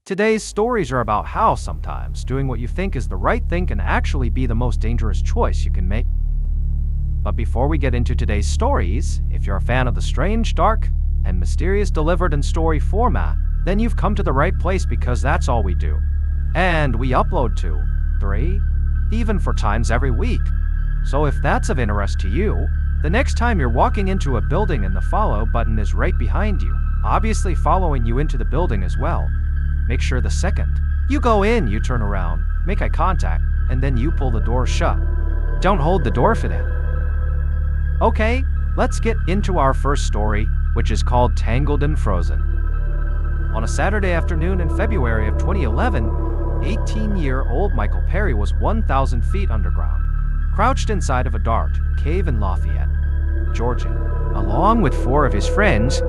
Today's stories are about how sometimes doing what you think is the right thing can actually be the most dangerous choice you can make. But before we get into today's stories, if you're a fan of the strange, dark, and mysterious delivered in story format, then you've come to the right place because that's all we do. And we upload 2, 3, even 4 times every week. So if that's of interest to you, the next time you're walking into a building and the follow button is right behind you, obviously following you into the building as well, make sure the second you go in, you turn around, make eye contact, and then you pull the door shut. Don't hold the door for that. Okay, let's get into our first story, which is called Tangled and Frozen. On a Saturday afternoon in February of 2011, 18-year-old Michael Perry was 1,000 feet underground, crouched inside of a dark cave in Lafayette, Georgia, along with 4 of his friends.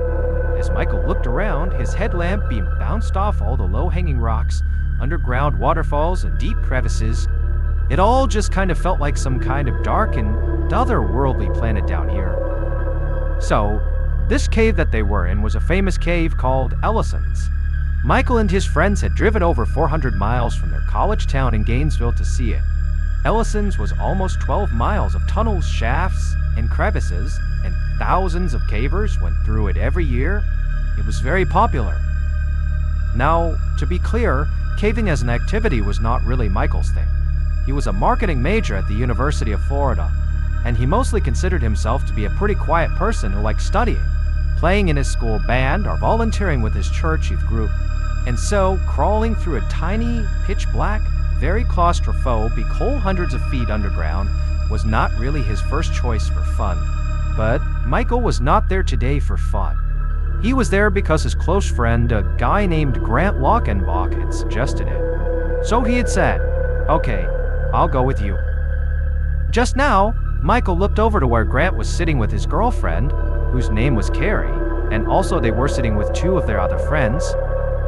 As Michael looked around, his headlamp beam bounced off all the low-hanging rocks, underground waterfalls, and deep crevices. It all just kind of felt like some kind of dark and otherworldly planet down here. So, this cave that they were in was a famous cave called Ellison's. Michael and his friends had driven over 400 miles from their college town in Gainesville to see it. Ellison's was almost 12 miles of tunnels, shafts, and crevices, and thousands of cavers went through it every year. It was very popular. Now, to be clear, caving as an activity was not really Michael's thing. He was a marketing major at the University of Florida, and he mostly considered himself to be a pretty quiet person who liked studying, playing in his school band, or volunteering with his church youth group. And so, crawling through a tiny, pitch-black, very claustrophobic hole hundreds of feet underground was not really his first choice for fun. But Michael was not there today for fun. He was there because his close friend, a guy named Grant Lockenbach, had suggested it. So he had said, "Okay, I'll go with you." Just now, Michael looked over to where Grant was sitting with his girlfriend, whose name was Carrie, and also they were sitting with 2 of their other friends.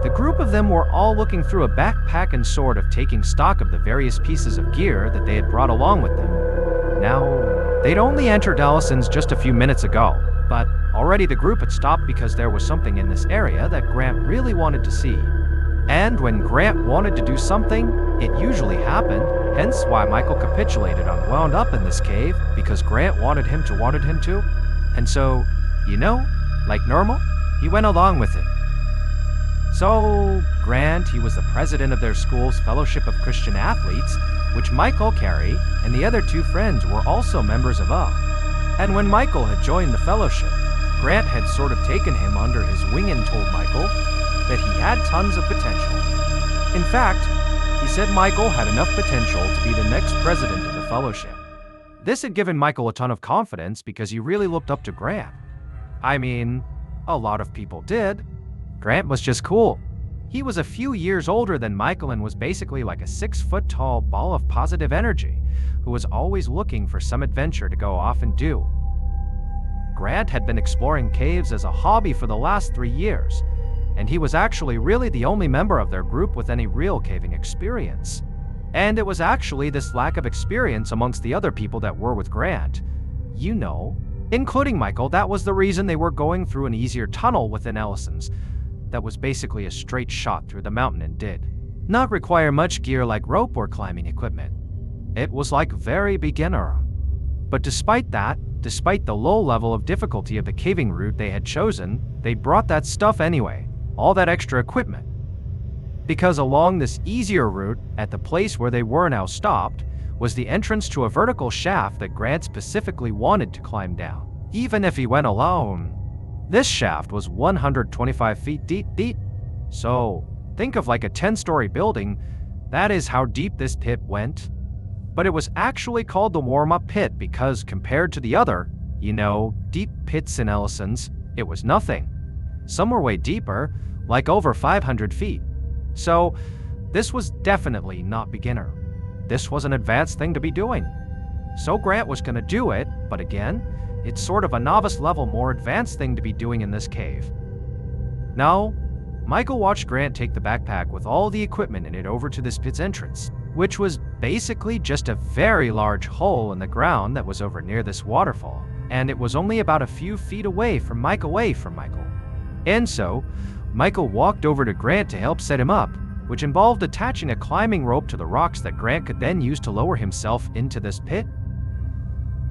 The group of them were all looking through a backpack and sort of taking stock of the various pieces of gear that they had brought along with them. Now, they'd only entered Ellison's just a few minutes ago, but already the group had stopped because there was something in this area that Grant really wanted to see. And when Grant wanted to do something, it usually happened, hence why Michael capitulated and wound up in this cave, because Grant wanted him to. And so, like normal, he went along with it. So, Grant, he was the president of their school's Fellowship of Christian Athletes, which Michael, Carrie, and the other 2 friends were also members of. And when Michael had joined the fellowship, Grant had sort of taken him under his wing and told Michael that he had tons of potential. In fact, he said Michael had enough potential to be the next president of the fellowship. This had given Michael a ton of confidence because he really looked up to Grant. I mean, a lot of people did. Grant was just cool. He was a few years older than Michael and was basically like a 6-foot-tall ball of positive energy who was always looking for some adventure to go off and do. Grant had been exploring caves as a hobby for the last 3 years, and he was actually really the only member of their group with any real caving experience. And it was actually this lack of experience amongst the other people that were with Grant, including Michael, that was the reason they were going through an easier tunnel within Ellison's that was basically a straight shot through the mountain and did not require much gear like rope or climbing equipment. It was like very beginner. But despite the low level of difficulty of the caving route they had chosen, they brought that stuff anyway, all that extra equipment. Because along this easier route, at the place where they were now stopped, was the entrance to a vertical shaft that Grant specifically wanted to climb down, even if he went alone. This shaft was 125 feet deep. So, think of like a 10-story building. That is how deep this pit went. But it was actually called the warm-up pit because compared to the other, deep pits in Ellison's, it was nothing. Some were way deeper, like over 500 feet. So, this was definitely not beginner. This was an advanced thing to be doing. So Grant was going to do it, but again, it's sort of a novice level, more advanced thing to be doing in this cave. Now, Michael watched Grant take the backpack with all the equipment in it over to this pit's entrance, which was basically just a very large hole in the ground that was over near this waterfall, and it was only about a few feet away from Michael. And so, Michael walked over to Grant to help set him up, which involved attaching a climbing rope to the rocks that Grant could then use to lower himself into this pit.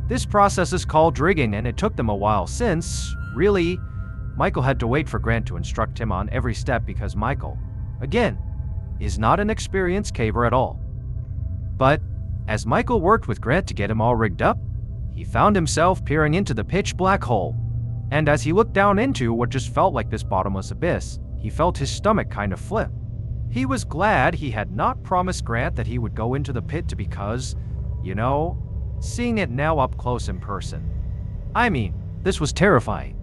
This process is called rigging, and it took them a while since, really, Michael had to wait for Grant to instruct him on every step because Michael, again, is not an experienced caver at all. But as Michael worked with Grant to get him all rigged up, he found himself peering into the pitch black hole. And as he looked down into what just felt like this bottomless abyss, he felt his stomach kind of flip. He was glad he had not promised Grant that he would go into the pit because, seeing it now up close in person. I mean, this was terrifying.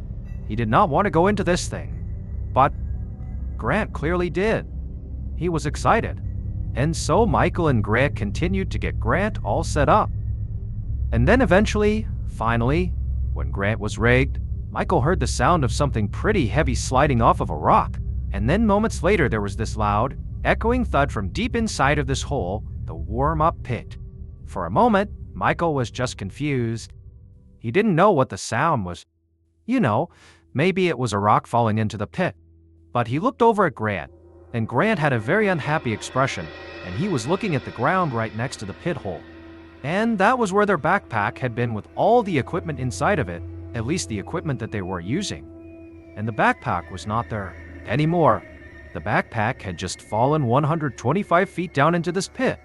He did not want to go into this thing. But Grant clearly did. He was excited. And so Michael and Grant continued to get Grant all set up. And then eventually, finally, when Grant was rigged, Michael heard the sound of something pretty heavy sliding off of a rock. And then moments later there was this loud, echoing thud from deep inside of this hole, the warm-up pit. For a moment, Michael was just confused. He didn't know what the sound was. Maybe it was a rock falling into the pit. But he looked over at Grant, and Grant had a very unhappy expression, and he was looking at the ground right next to the pit hole. And that was where their backpack had been with all the equipment inside of it, at least the equipment that they were using. And the backpack was not there anymore. The backpack had just fallen 125 feet down into this pit.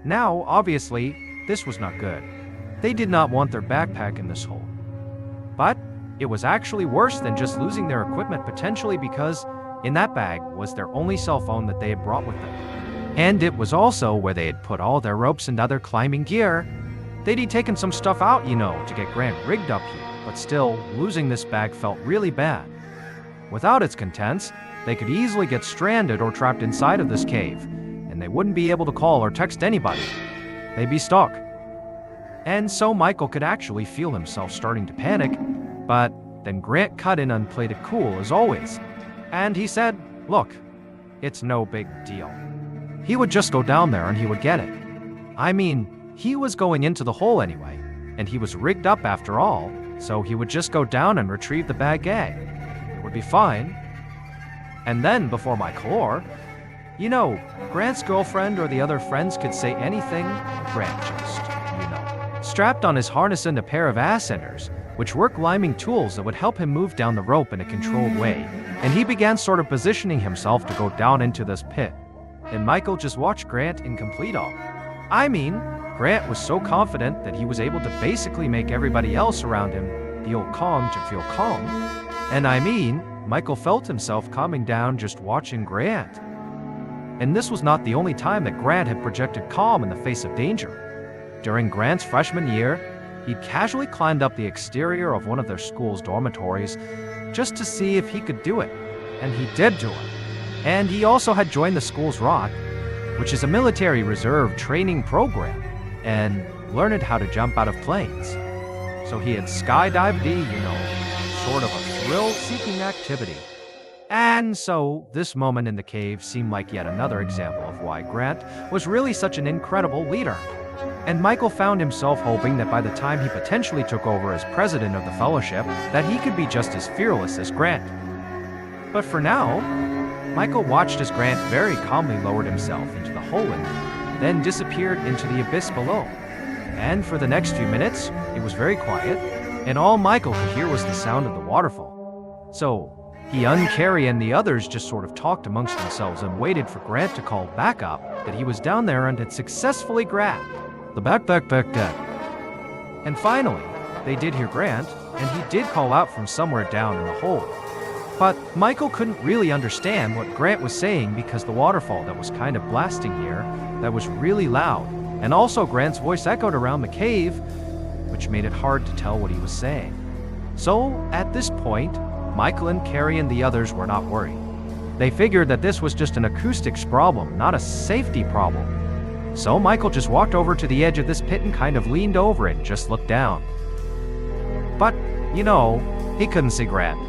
Now, obviously, this was not good. They did not want their backpack in this hole. But it was actually worse than just losing their equipment potentially because in that bag was their only cell phone that they had brought with them. And it was also where they had put all their ropes and other climbing gear. They'd taken some stuff out, to get Grant rigged up here, but still, losing this bag felt really bad. Without its contents, they could easily get stranded or trapped inside of this cave, and they wouldn't be able to call or text anybody. They'd be stuck. And so Michael could actually feel himself starting to panic, but then Grant cut in and played it cool as always. And he said, look, it's no big deal. He would just go down there and he would get it. I mean, he was going into the hole anyway, and he was rigged up after all, so he would just go down and retrieve the bag gag. It would be fine. And then, before Michael Grant's girlfriend or the other friends could say anything, Grant just, strapped on his harness and a pair of ascenders, which were climbing tools that would help him move down the rope in a controlled way, and he began sort of positioning himself to go down into this pit. And Michael just watched Grant in complete awe. I mean, Grant was so confident that he was able to basically make everybody else around him feel calm to feel calm. And I mean, Michael felt himself calming down just watching Grant. And this was not the only time that Grant had projected calm in the face of danger. During Grant's freshman year, he'd casually climbed up the exterior of one of their school's dormitories just to see if he could do it. And he did do it. And he also had joined the school's ROT, which is a military reserve training program, and learned how to jump out of planes. So he had skydived sort of a thrill-seeking activity. And so this moment in the cave seemed like yet another example of why Grant was really such an incredible leader. And Michael found himself hoping that by the time he potentially took over as president of the fellowship, that he could be just as fearless as Grant. But for now, Michael watched as Grant very calmly lowered himself into the hole and then disappeared into the abyss below. And for the next few minutes, it was very quiet, and all Michael could hear was the sound of the waterfall. So he and Carrie and the others just sort of talked amongst themselves and waited for Grant to call back up that he was down there and had successfully grabbed the backpack. And finally, they did hear Grant, and he did call out from somewhere down in the hole. But Michael couldn't really understand what Grant was saying because the waterfall that was kind of blasting here, that was really loud, and also Grant's voice echoed around the cave, which made it hard to tell what he was saying. So, at this point, Michael and Carrie and the others were not worried. They figured that this was just an acoustics problem, not a safety problem. So Michael just walked over to the edge of this pit and kind of leaned over it and just looked down. But, he couldn't see Grant.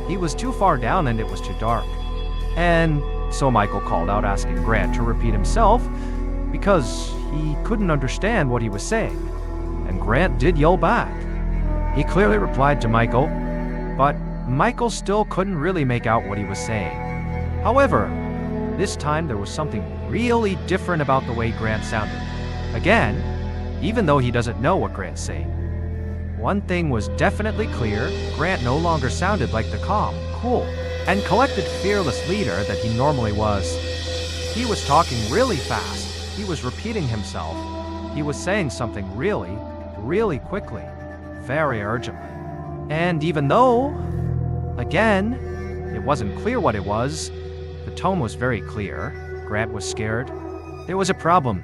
He was too far down and it was too dark. And so Michael called out asking Grant to repeat himself because he couldn't understand what he was saying. And Grant did yell back. He clearly replied to Michael, but Michael still couldn't really make out what he was saying. However, this time there was something really different about the way Grant sounded. Again, even though he doesn't know what Grant's saying. One thing was definitely clear: Grant no longer sounded like the calm, cool, and collected fearless leader that he normally was. He was talking really fast. He was repeating himself. He was saying something really, really quickly, very urgently. And even though, again, it wasn't clear what it was, the tone was very clear. Grant was scared. There was a problem.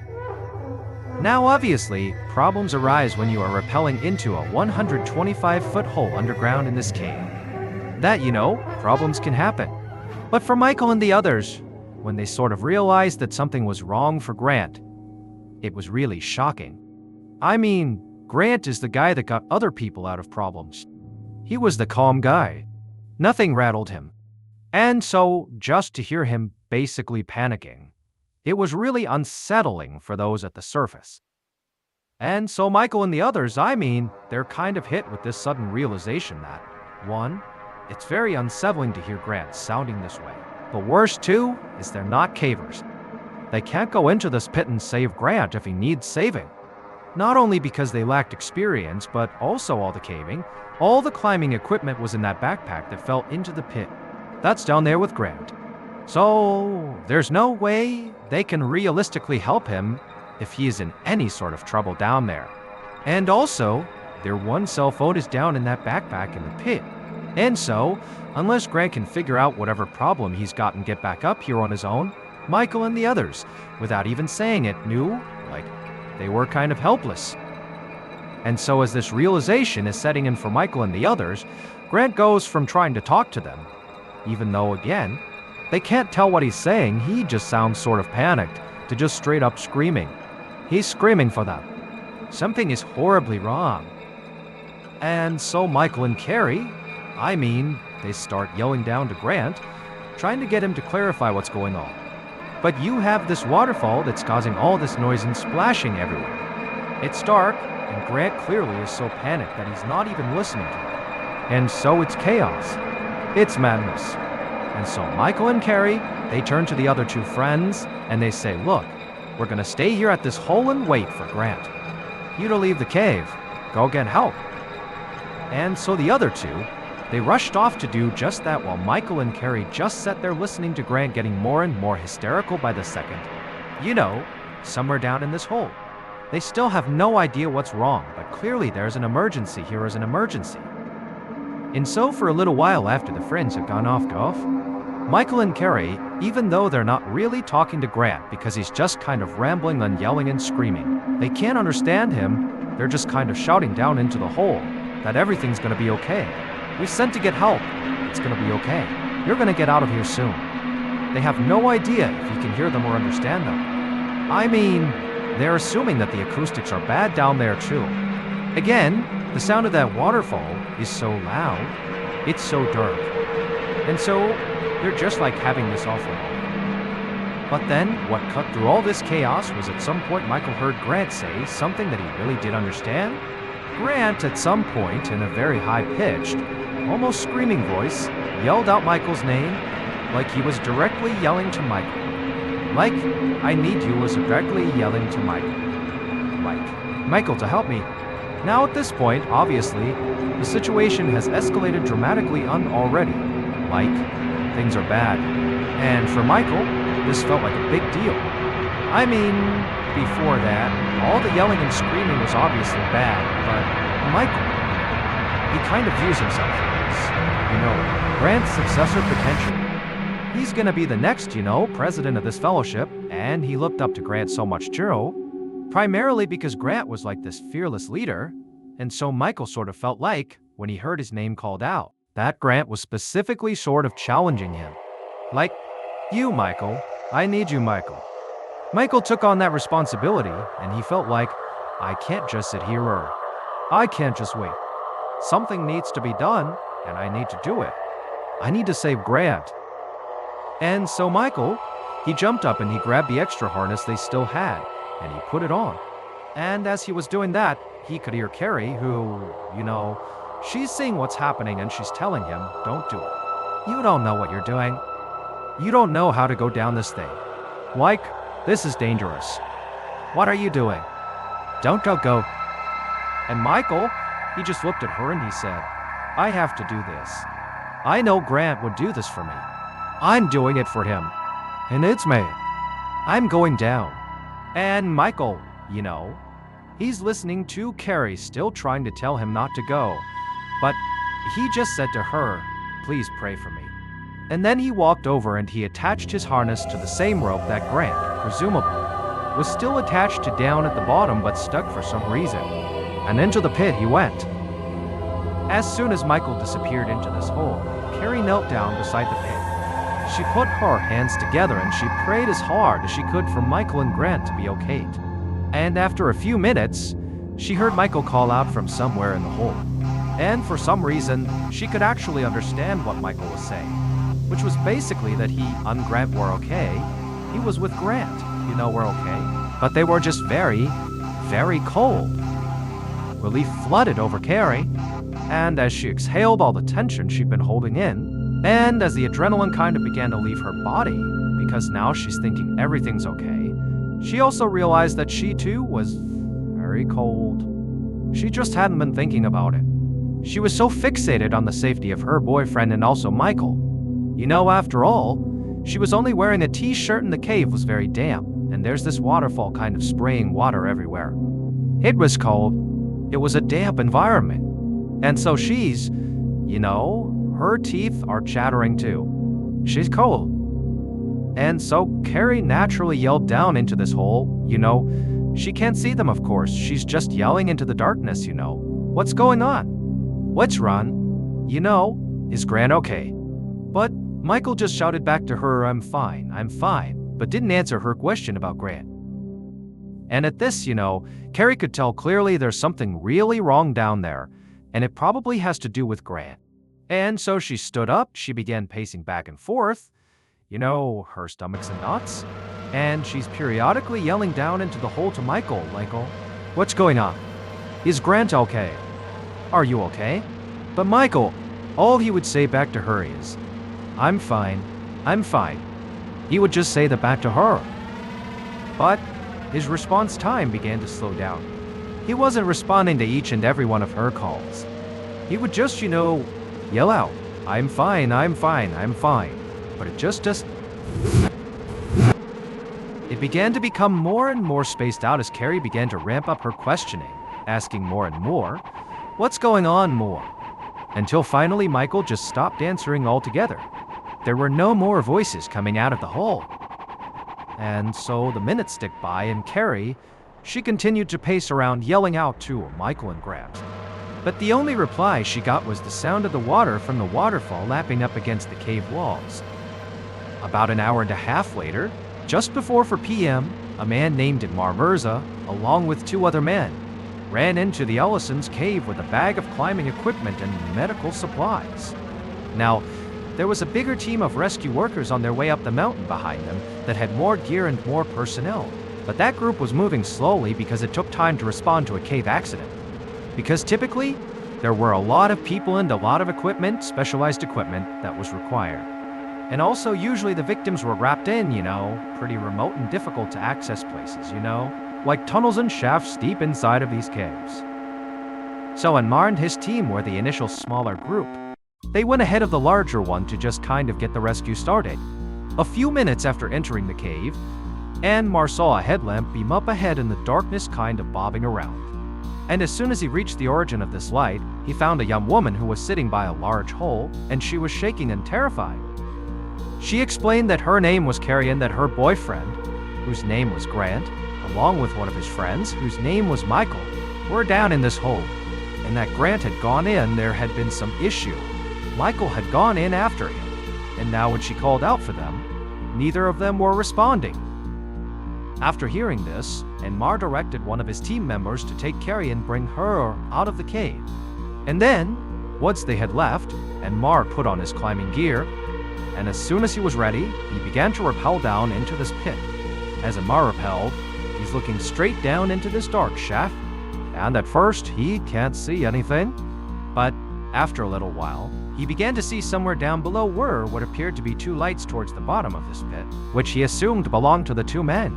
Now obviously, problems arise when you are rappelling into a 125-foot hole underground in this cave. That, problems can happen. But for Michael and the others, when they sort of realized that something was wrong for Grant, it was really shocking. I mean, Grant is the guy that got other people out of problems. He was the calm guy. Nothing rattled him. And so, just to hear him basically panicking, it was really unsettling for those at the surface. And so Michael and the others, they're kind of hit with this sudden realization that, one, it's very unsettling to hear Grant sounding this way. But worse too is they're not cavers. They can't go into this pit and save Grant if he needs saving. Not only because they lacked experience, but also all the caving, all the climbing equipment was in that backpack that fell into the pit. That's down there with Grant. So there's no way they can realistically help him if he is in any sort of trouble down there. And also, their one cell phone is down in that backpack in the pit. And so, unless Grant can figure out whatever problem he's got and get back up here on his own, Michael and the others, without even saying it, knew, they were kind of helpless. And so as this realization is setting in for Michael and the others, Grant goes from trying to talk to them, even though, again, they can't tell what he's saying, he just sounds sort of panicked, to just straight up screaming. He's screaming for them. Something is horribly wrong. And so Michael and Carrie, they start yelling down to Grant, trying to get him to clarify what's going on. But you have this waterfall that's causing all this noise and splashing everywhere. It's dark, and Grant clearly is so panicked that he's not even listening to it. And so it's chaos. It's madness. And so Michael and Carrie, they turn to the other two friends, and they say, look, we're gonna stay here at this hole and wait for Grant. You to leave the cave. Go get help. And so the other two, they rushed off to do just that while Michael and Carrie just sat there listening to Grant getting more and more hysterical by the second. Somewhere down in this hole. They still have no idea what's wrong, but clearly there's an emergency here is an emergency. And so for a little while after the friends have gone off golf, Michael and Carrie, even though they're not really talking to Grant because he's just kind of rambling and yelling and screaming, they can't understand him, they're just kind of shouting down into the hole that everything's gonna be okay. We sent to get help. It's gonna be okay. You're gonna get out of here soon. They have no idea if you can hear them or understand them. They're assuming that the acoustics are bad down there too. Again, the sound of that waterfall is so loud, it's so dark. And so, they're just having this awful moment. But then, what cut through all this chaos was at some point Michael heard Grant say something that he really did understand. Grant, at some point, in a very high-pitched, almost screaming voice, yelled out Michael's name like he was directly yelling to Michael. Like, I need you was directly yelling to Michael. Michael, to help me. Now at this point, obviously, the situation has escalated dramatically already. Things are bad. And for Michael, this felt like a big deal. Before that, all the yelling and screaming was obviously bad, but Michael, he kind of views himself as, Grant's successor potentially. He's gonna be the next, president of this fellowship, and he looked up to Grant so much too, primarily because Grant was like this fearless leader, and so Michael sort of felt like, when he heard his name called out, that Grant was specifically sort of challenging him. You, Michael. I need you, Michael. Michael took on that responsibility, and he felt like, I can't just sit here or I can't just wait. Something needs to be done, and I need to do it. I need to save Grant. And so Michael, he jumped up and he grabbed the extra harness they still had, and he put it on. And as he was doing that, he could hear Carrie, who, She's seeing what's happening and she's telling him, don't do it. You don't know what you're doing. You don't know how to go down this thing. Like, this is dangerous. What are you doing? Don't go. And Michael, he just looked at her and he said, I have to do this. I know Grant would do this for me. I'm doing it for him. And it's me. I'm going down. And Michael, he's listening to Carrie still trying to tell him not to go. But he just said to her, please pray for me. And then he walked over and he attached his harness to the same rope that Grant, presumably, was still attached to down at the bottom but stuck for some reason. And into the pit he went. As soon as Michael disappeared into this hole, Carrie knelt down beside the pit. She put her hands together and she prayed as hard as she could for Michael and Grant to be okay. And after a few minutes, she heard Michael call out from somewhere in the hole. And for some reason, she could actually understand what Michael was saying, which was basically that he and Grant were okay. He was with Grant, we're okay. But they were just very, very cold. Relief flooded over Carrie, and as she exhaled all the tension she'd been holding in, and as the adrenaline kind of began to leave her body, because now she's thinking everything's okay, she also realized that she too was very cold. She just hadn't been thinking about it. She was so fixated on the safety of her boyfriend and also Michael. After all, she was only wearing a t-shirt and the cave was very damp, and there's this waterfall kind of spraying water everywhere. It was cold. It was a damp environment. And so she's, her teeth are chattering too. She's cold. And so Carrie naturally yelled down into this hole, she can't see them, of course. She's just yelling into the darkness, What's going on? What's wrong? Is Grant okay? But Michael just shouted back to her, I'm fine, but didn't answer her question about Grant. And at this, Carrie could tell clearly there's something really wrong down there, and it probably has to do with Grant. And so she stood up, she began pacing back and forth, her stomach's in knots, and she's periodically yelling down into the hole to Michael, what's going on? Is Grant okay? Are you okay? But Michael, all he would say back to her is, I'm fine. He would just say that back to her. But his response time began to slow down. He wasn't responding to each and every one of her calls. He would just, yell out, I'm fine. But it just It began to become more and more spaced out as Carrie began to ramp up her questioning, asking more and more, what's going on more? Until finally Michael just stopped answering altogether. There were no more voices coming out of the hole. And so the minutes ticked by and Carrie, she continued to pace around yelling out to Michael and Grant. But the only reply she got was the sound of the water from the waterfall lapping up against the cave walls. About an hour and a half later, just before 4 p.m., a man named Mirza, along with 2 other men, ran into the Ellisons' cave with a bag of climbing equipment and medical supplies. Now, there was a bigger team of rescue workers on their way up the mountain behind them that had more gear and more personnel, but that group was moving slowly because it took time to respond to a cave accident. Because typically, there were a lot of people and a lot of equipment, specialized equipment, that was required. And also, usually the victims were wrapped in, pretty remote and difficult to access places, like tunnels and shafts deep inside of these caves. So Anmar and his team were the initial smaller group. They went ahead of the larger one to just kind of get the rescue started. A few minutes after entering the cave, Anmar saw a headlamp beam up ahead in the darkness kind of bobbing around. And as soon as he reached the origin of this light, he found a young woman who was sitting by a large hole, and she was shaking and terrified. She explained that her name was Carrie and that her boyfriend, whose name was Grant, along with one of his friends, whose name was Michael, were down in this hole, and that Grant had gone in, there had been some issue. Michael had gone in after him, and now when she called out for them, neither of them were responding. After hearing this, Anmar directed one of his team members to take Carrie and bring her out of the cave. And then, once they had left, Anmar put on his climbing gear, and as soon as he was ready, he began to rappel down into this pit. As Anmar rappelled, he's looking straight down into this dark shaft, and at first he can't see anything, but After a little while, he began to see somewhere down below were what appeared to be two lights towards the bottom of this pit, which he assumed belonged to the two men.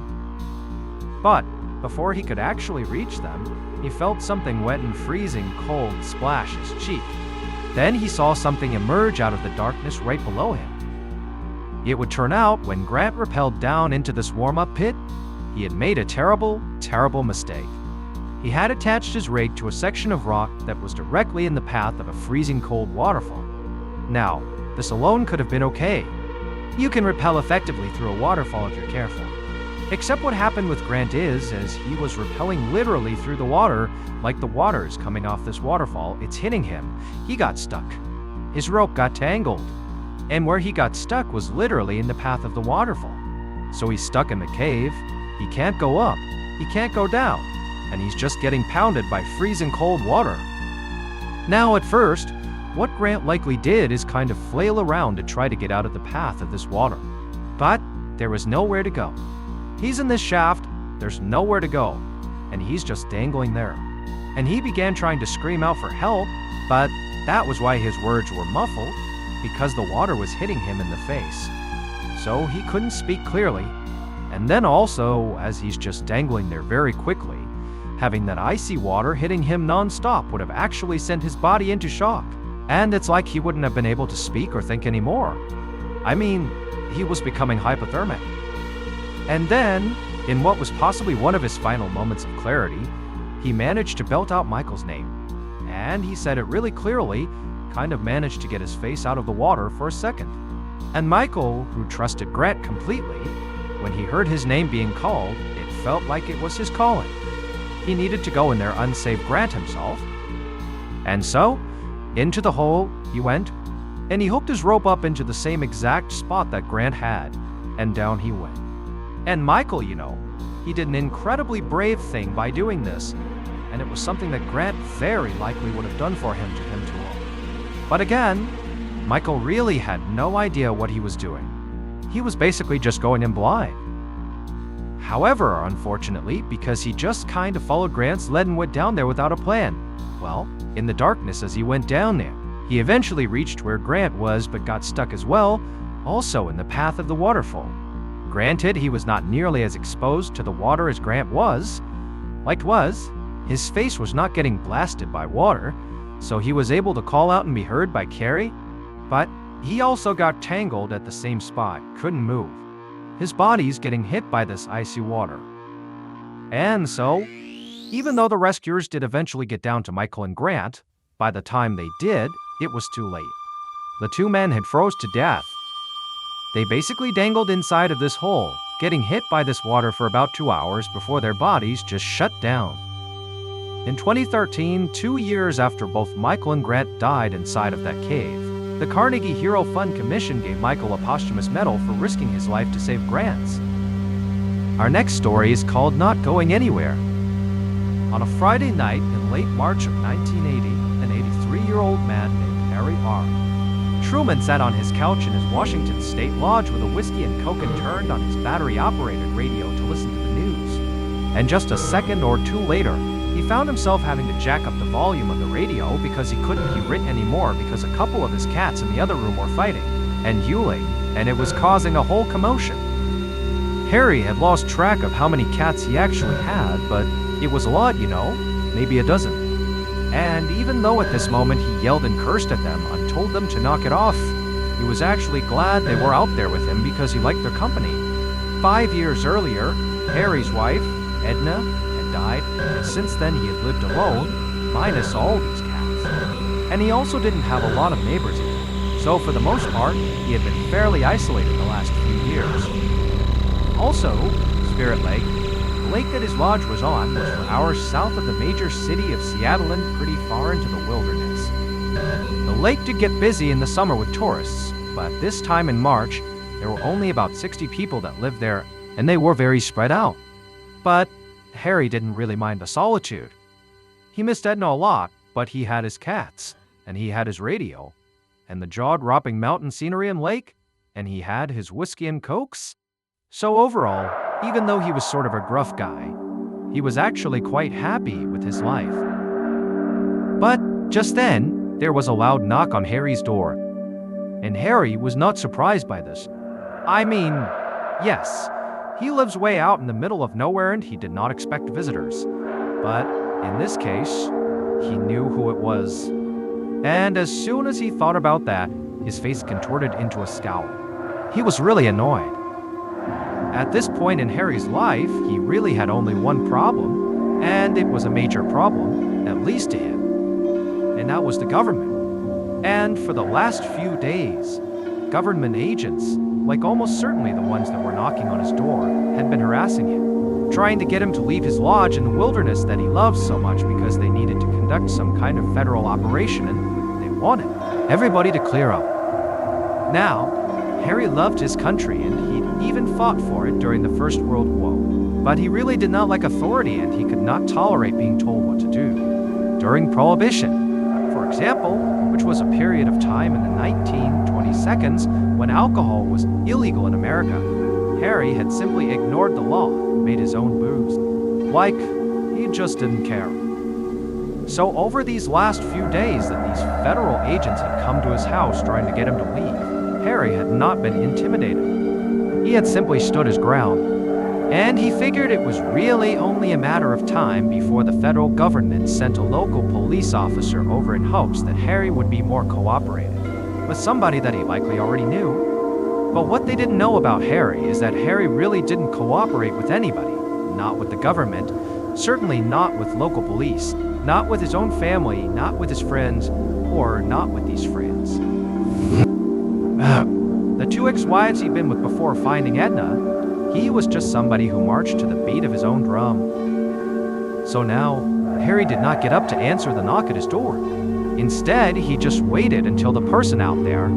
But before he could actually reach them, he felt something wet and freezing cold splash his cheek. Then he saw something emerge out of the darkness right below him. It would turn out when Grant rappelled down into this warm-up pit, he had made a terrible, terrible mistake. He had attached his rig to a section of rock that was directly in the path of a freezing cold waterfall. Now, this alone could have been okay. You can rappel effectively through a waterfall if you're careful. Except what happened with Grant is, as he was rappelling literally through the water, like the water is coming off this waterfall, it's hitting him. He got stuck. His rope got tangled. And where he got stuck was literally in the path of the waterfall. So he's stuck in the cave. He can't go up. He can't go down. And he's just getting pounded by freezing cold water. Now, at first, what Grant likely did is kind of flail around to try to get out of the path of this water. But there was nowhere to go. He's in this shaft, there's nowhere to go, and he's just dangling there. And he began trying to scream out for help, but that was why his words were muffled, because the water was hitting him in the face. So he couldn't speak clearly. And then also, as he's just dangling there very quickly, having that icy water hitting him non-stop would have actually sent his body into shock. And it's like he wouldn't have been able to speak or think anymore. I mean, he was becoming hypothermic. And then, in what was possibly one of his final moments of clarity, he managed to belt out Michael's name. And he said it really clearly, kind of managed to get his face out of the water for a second. And Michael, who trusted Grant completely, when he heard his name being called, it felt like it was his calling. He needed to go in there unsave Grant himself. And so, into the hole he went, and he hooked his rope up into the same exact spot that Grant had, and down he went. And Michael, he did an incredibly brave thing by doing this, and it was something that Grant very likely would have done for him too. But again, Michael really had no idea what he was doing. He was basically just going in blind. However, unfortunately, because he just kind of followed Grant's lead and went down there without a plan, well, in the darkness as he went down there, he eventually reached where Grant was but got stuck as well, also in the path of the waterfall. Granted, he was not nearly as exposed to the water as Grant was. His face was not getting blasted by water, so he was able to call out and be heard by Carrie, but he also got tangled at the same spot, couldn't move. His body's getting hit by this icy water. And so, even though the rescuers did eventually get down to Michael and Grant, by the time they did, it was too late. The two men had froze to death. They basically dangled inside of this hole, getting hit by this water for about 2 hours before their bodies just shut down. In 2013, 2 years after both Michael and Grant died inside of that cave, the Carnegie Hero Fund Commission gave Michael a posthumous medal for risking his life to save Grant's. Our next story is called Not Going Anywhere. On a Friday night in late March of 1980, an 83-year-old man named Harry R. Truman sat on his couch in his Washington State Lodge with a whiskey and coke and turned on his battery-operated radio to listen to the news. And just a second or two later, he found himself having to jack up the volume of the radio because he couldn't hear it anymore because a couple of his cats in the other room were fighting and howling, and it was causing a whole commotion. Harry had lost track of how many cats he actually had, but it was a lot, maybe a dozen. And even though at this moment he yelled and cursed at them and told them to knock it off, he was actually glad they were out there with him because he liked their company. 5 years earlier, Harry's wife, Edna, had died, and since then he had lived alone, minus all these cats. And he also didn't have a lot of neighbors either, so for the most part, he had been fairly isolated the last few years. Also, Spirit Lake, the lake that his lodge was on, was for hours south of the major city of Seattle and pretty far into the wilderness. The lake did get busy in the summer with tourists, but this time in March, there were only about 60 people that lived there, and they were very spread out. But Harry didn't really mind the solitude. He missed Edna a lot, but he had his cats, and he had his radio, and the jaw-dropping mountain scenery and lake, and he had his whiskey and cokes. So overall, even though he was sort of a gruff guy, he was actually quite happy with his life. But just then, there was a loud knock on Harry's door. And Harry was not surprised by this. I mean, yes, he lives way out in the middle of nowhere and he did not expect visitors. But in this case, he knew who it was. And as soon as he thought about that, his face contorted into a scowl. He was really annoyed. At this point in Harry's life, he really had only one problem, and it was a major problem, at least to him. And that was the government. And for the last few days, government agents, like almost certainly the ones that were knocking on his door, had been harassing him, trying to get him to leave his lodge in the wilderness that he loves so much because they needed to conduct some kind of federal operation and they wanted everybody to clear up. Now, Harry loved his country and he'd even fought for it during the First World War. But he really did not like authority and he could not tolerate being told what to do. During Prohibition, for example, which was a period of time in the 1920s when alcohol was illegal in America, Harry had simply ignored the law and made his own booze. Like, he just didn't care. So over these last few days that these federal agents had come to his house trying to get him to leave, Harry had not been intimidated. He had simply stood his ground, and he figured it was really only a matter of time before the federal government sent a local police officer over in hopes that Harry would be more cooperative with somebody that he likely already knew. But what they didn't know about Harry is that Harry really didn't cooperate with anybody, not with the government, certainly not with local police, not with his own family, not with his friends, or not with these friends. The two ex-wives he'd been with before finding Edna, he was just somebody who marched to the beat of his own drum. So now, Harry did not get up to answer the knock at his door. Instead, he just waited until the person out there,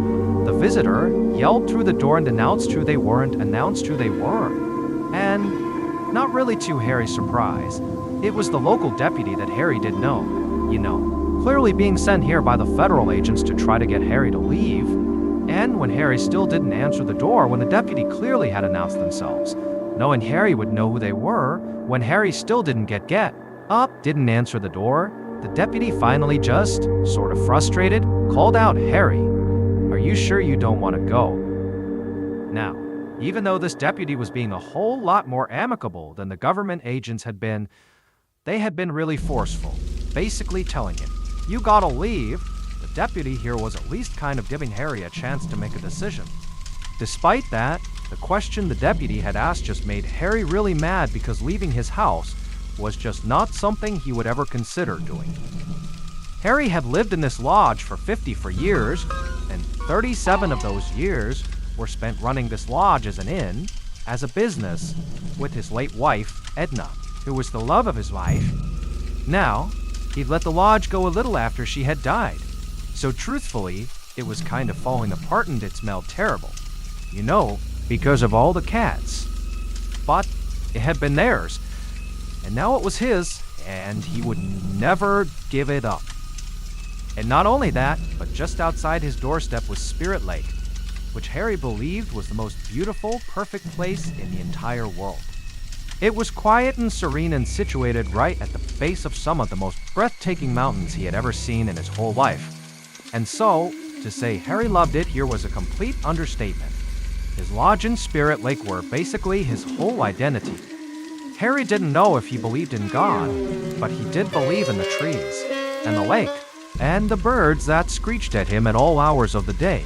the visitor, yelled through the door and announced who they were. And, not really to Harry's surprise, it was the local deputy that Harry did know. You know, clearly being sent here by the federal agents to try to get Harry to leave. And when Harry still didn't answer the door when the deputy clearly had announced themselves, knowing Harry would know who they were, when Harry still didn't didn't answer the door, the deputy finally just, sort of frustrated, called out, "Harry, are you sure you don't want to go?" Now, even though this deputy was being a whole lot more amicable than the government agents had been, they had been really forceful, basically telling him, "You gotta leave." The deputy here was at least kind of giving Harry a chance to make a decision. Despite that, the question the deputy had asked just made Harry really mad because leaving his house was just not something he would ever consider doing. Harry had lived in this lodge for 50 years, and 37 of those years were spent running this lodge as an inn, as a business, with his late wife, Edna, who was the love of his life. Now, he'd let the lodge go a little after she had died. So truthfully, it was kind of falling apart and it smelled terrible. You know, because of all the cats. But it had been theirs. And now it was his, and he would never give it up. And not only that, but just outside his doorstep was Spirit Lake, which Harry believed was the most beautiful, perfect place in the entire world. It was quiet and serene and situated right at the base of some of the most breathtaking mountains he had ever seen in his whole life. And so, to say Harry loved it here was a complete understatement. His lodge and Spirit Lake were basically his whole identity. Harry didn't know if he believed in God, but he did believe in the trees, and the lake, and the birds that screeched at him at all hours of the day.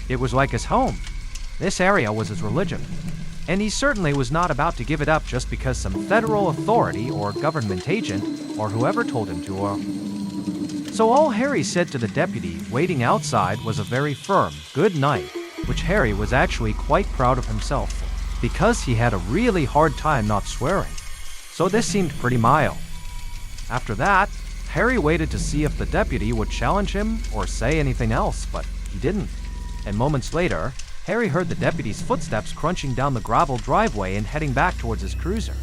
It was like his home. This area was his religion. And he certainly was not about to give it up just because some federal authority or government agent or whoever told him to. So all Harry said to the deputy waiting outside was a very firm good night, which Harry was actually quite proud of himself for, because he had a really hard time not swearing. So this seemed pretty mild. After that, Harry waited to see if the deputy would challenge him or say anything else, but he didn't. And moments later, Harry heard the deputy's footsteps crunching down the gravel driveway and heading back towards his cruiser.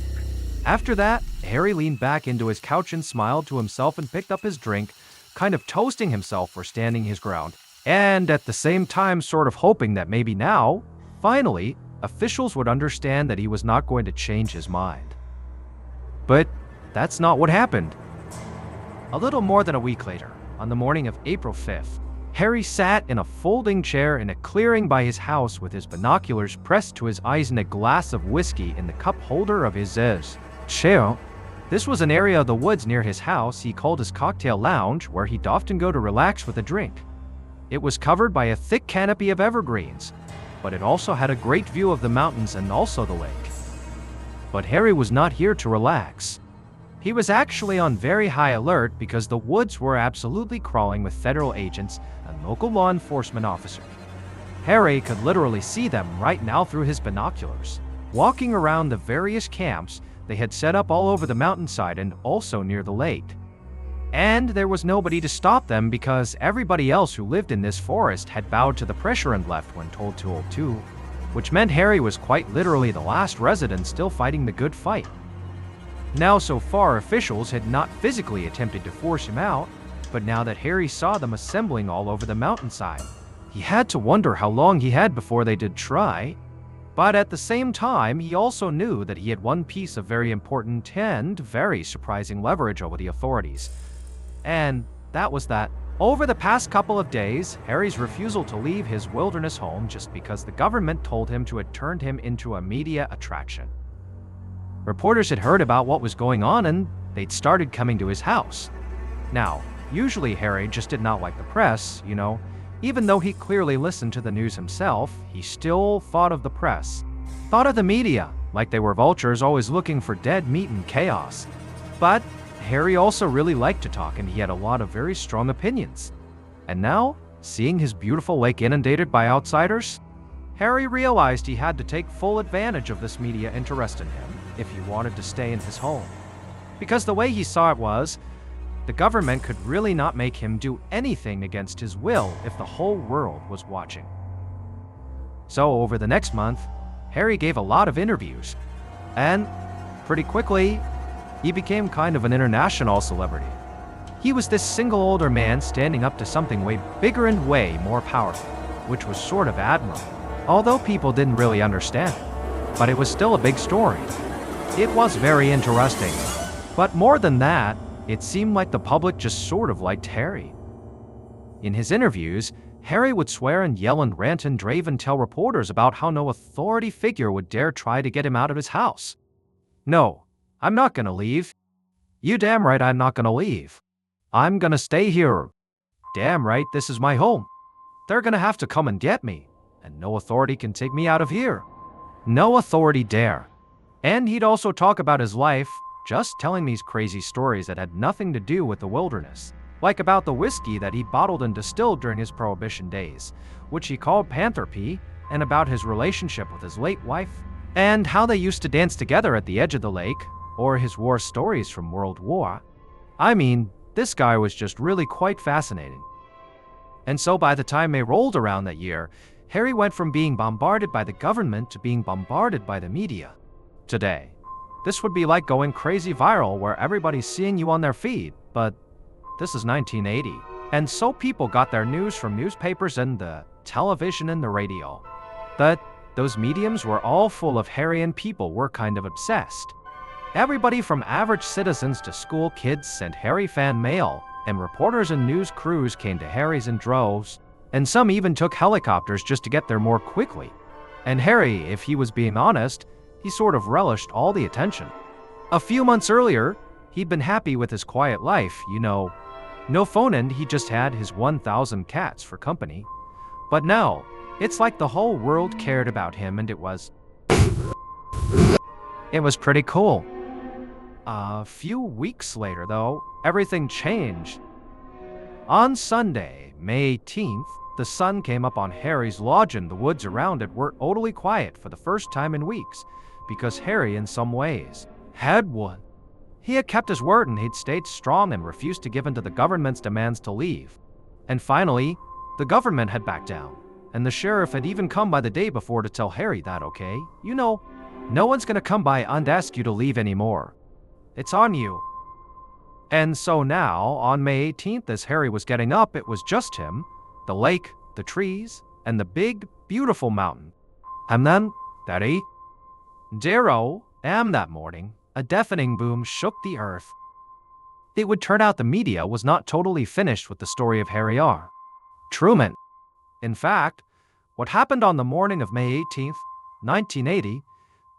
After that, Harry leaned back into his couch and smiled to himself and picked up his drink, kind of toasting himself for standing his ground, and at the same time sort of hoping that maybe now, finally, officials would understand that he was not going to change his mind. But that's not what happened. A little more than a week later, On the morning of April 5th, Harry sat in a folding chair in a clearing by his house with his binoculars pressed to his eyes and a glass of whiskey in the cup holder of his chair. This was an area of the woods near his house he called his cocktail lounge, where he'd often go to relax with a drink. It was covered by a thick canopy of evergreens, but it also had a great view of the mountains and also the lake. But Harry was not here to relax. He was actually on very high alert because the woods were absolutely crawling with federal agents and local law enforcement officers. Harry could literally see them right now through his binoculars, walking around the various camps they had set up all over the mountainside and also near the lake. And there was nobody to stop them because everybody else who lived in this forest had bowed to the pressure and left when told to, which meant Harry was quite literally the last resident still fighting the good fight. Now, so far, officials had not physically attempted to force him out, but now that Harry saw them assembling all over the mountainside, he had to wonder how long he had before they did try. But at the same time, he also knew that he had one piece of very important and very surprising leverage over the authorities. And that was that, over the past couple of days, Harry's refusal to leave his wilderness home just because the government told him to had turned him into a media attraction. Reporters had heard about what was going on and they'd started coming to his house. Now, usually Harry just did not like the press, Even though he clearly listened to the news himself, he still thought of the press, thought of the media, like they were vultures always looking for dead meat and chaos. But Harry also really liked to talk and he had a lot of very strong opinions. And now, seeing his beautiful lake inundated by outsiders, Harry realized he had to take full advantage of this media interest in him if he wanted to stay in his home. Because the way he saw it was, the government could really not make him do anything against his will if the whole world was watching. So over the next month, Harry gave a lot of interviews, and pretty quickly, he became kind of an international celebrity. He was this single older man standing up to something way bigger and way more powerful, which was sort of admirable, although people didn't really understand it. But it was still a big story. It was very interesting. But more than that, it seemed like the public just sort of liked Harry. In his interviews, Harry would swear and yell and rant and rave and tell reporters about how no authority figure would dare try to get him out of his house. "No, I'm not gonna leave. You damn right I'm not gonna leave. I'm gonna stay here. Damn right this is my home. They're gonna have to come and get me, and no authority can take me out of here. No authority dare." And he'd also talk about his life, just telling these crazy stories that had nothing to do with the wilderness, like about the whiskey that he bottled and distilled during his Prohibition days, which he called Panther Pea, and about his relationship with his late wife, and how they used to dance together at the edge of the lake, or his war stories from World War. I mean, this guy was just really quite fascinating. And so by the time May rolled around that year, Harry went from being bombarded by the government to being bombarded by the media. Today, this would be like going crazy viral where everybody's seeing you on their feed, but this is 1980. And so people got their news from newspapers and the television and the radio. But those mediums were all full of Harry and people were kind of obsessed. Everybody from average citizens to school kids sent Harry fan mail, and reporters and news crews came to Harry's in droves, and some even took helicopters just to get there more quickly. And Harry, if he was being honest, he sort of relished all the attention. A few months earlier, he'd been happy with his quiet life, no phone and he just had his 1,000 cats for company. But now, it's like the whole world cared about him and it was pretty cool. A few weeks later, though, everything changed. On Sunday, May 18th, the sun came up on Harry's lodge and the woods around it were totally quiet for the first time in weeks, because Harry, in some ways, had won. He had kept his word and he'd stayed strong and refused to give in to the government's demands to leave. And finally, the government had backed down, and the sheriff had even come by the day before to tell Harry that, okay, no one's gonna come by and ask you to leave anymore. It's on you. And so now, on May 18th, as Harry was getting up, it was just him, the lake, the trees, and the big, beautiful mountain. And then, that morning, a deafening boom shook the earth. it would turn out the media was not totally finished with the story of Harry R. Truman. In fact, what happened on the morning of May 18th, 1980,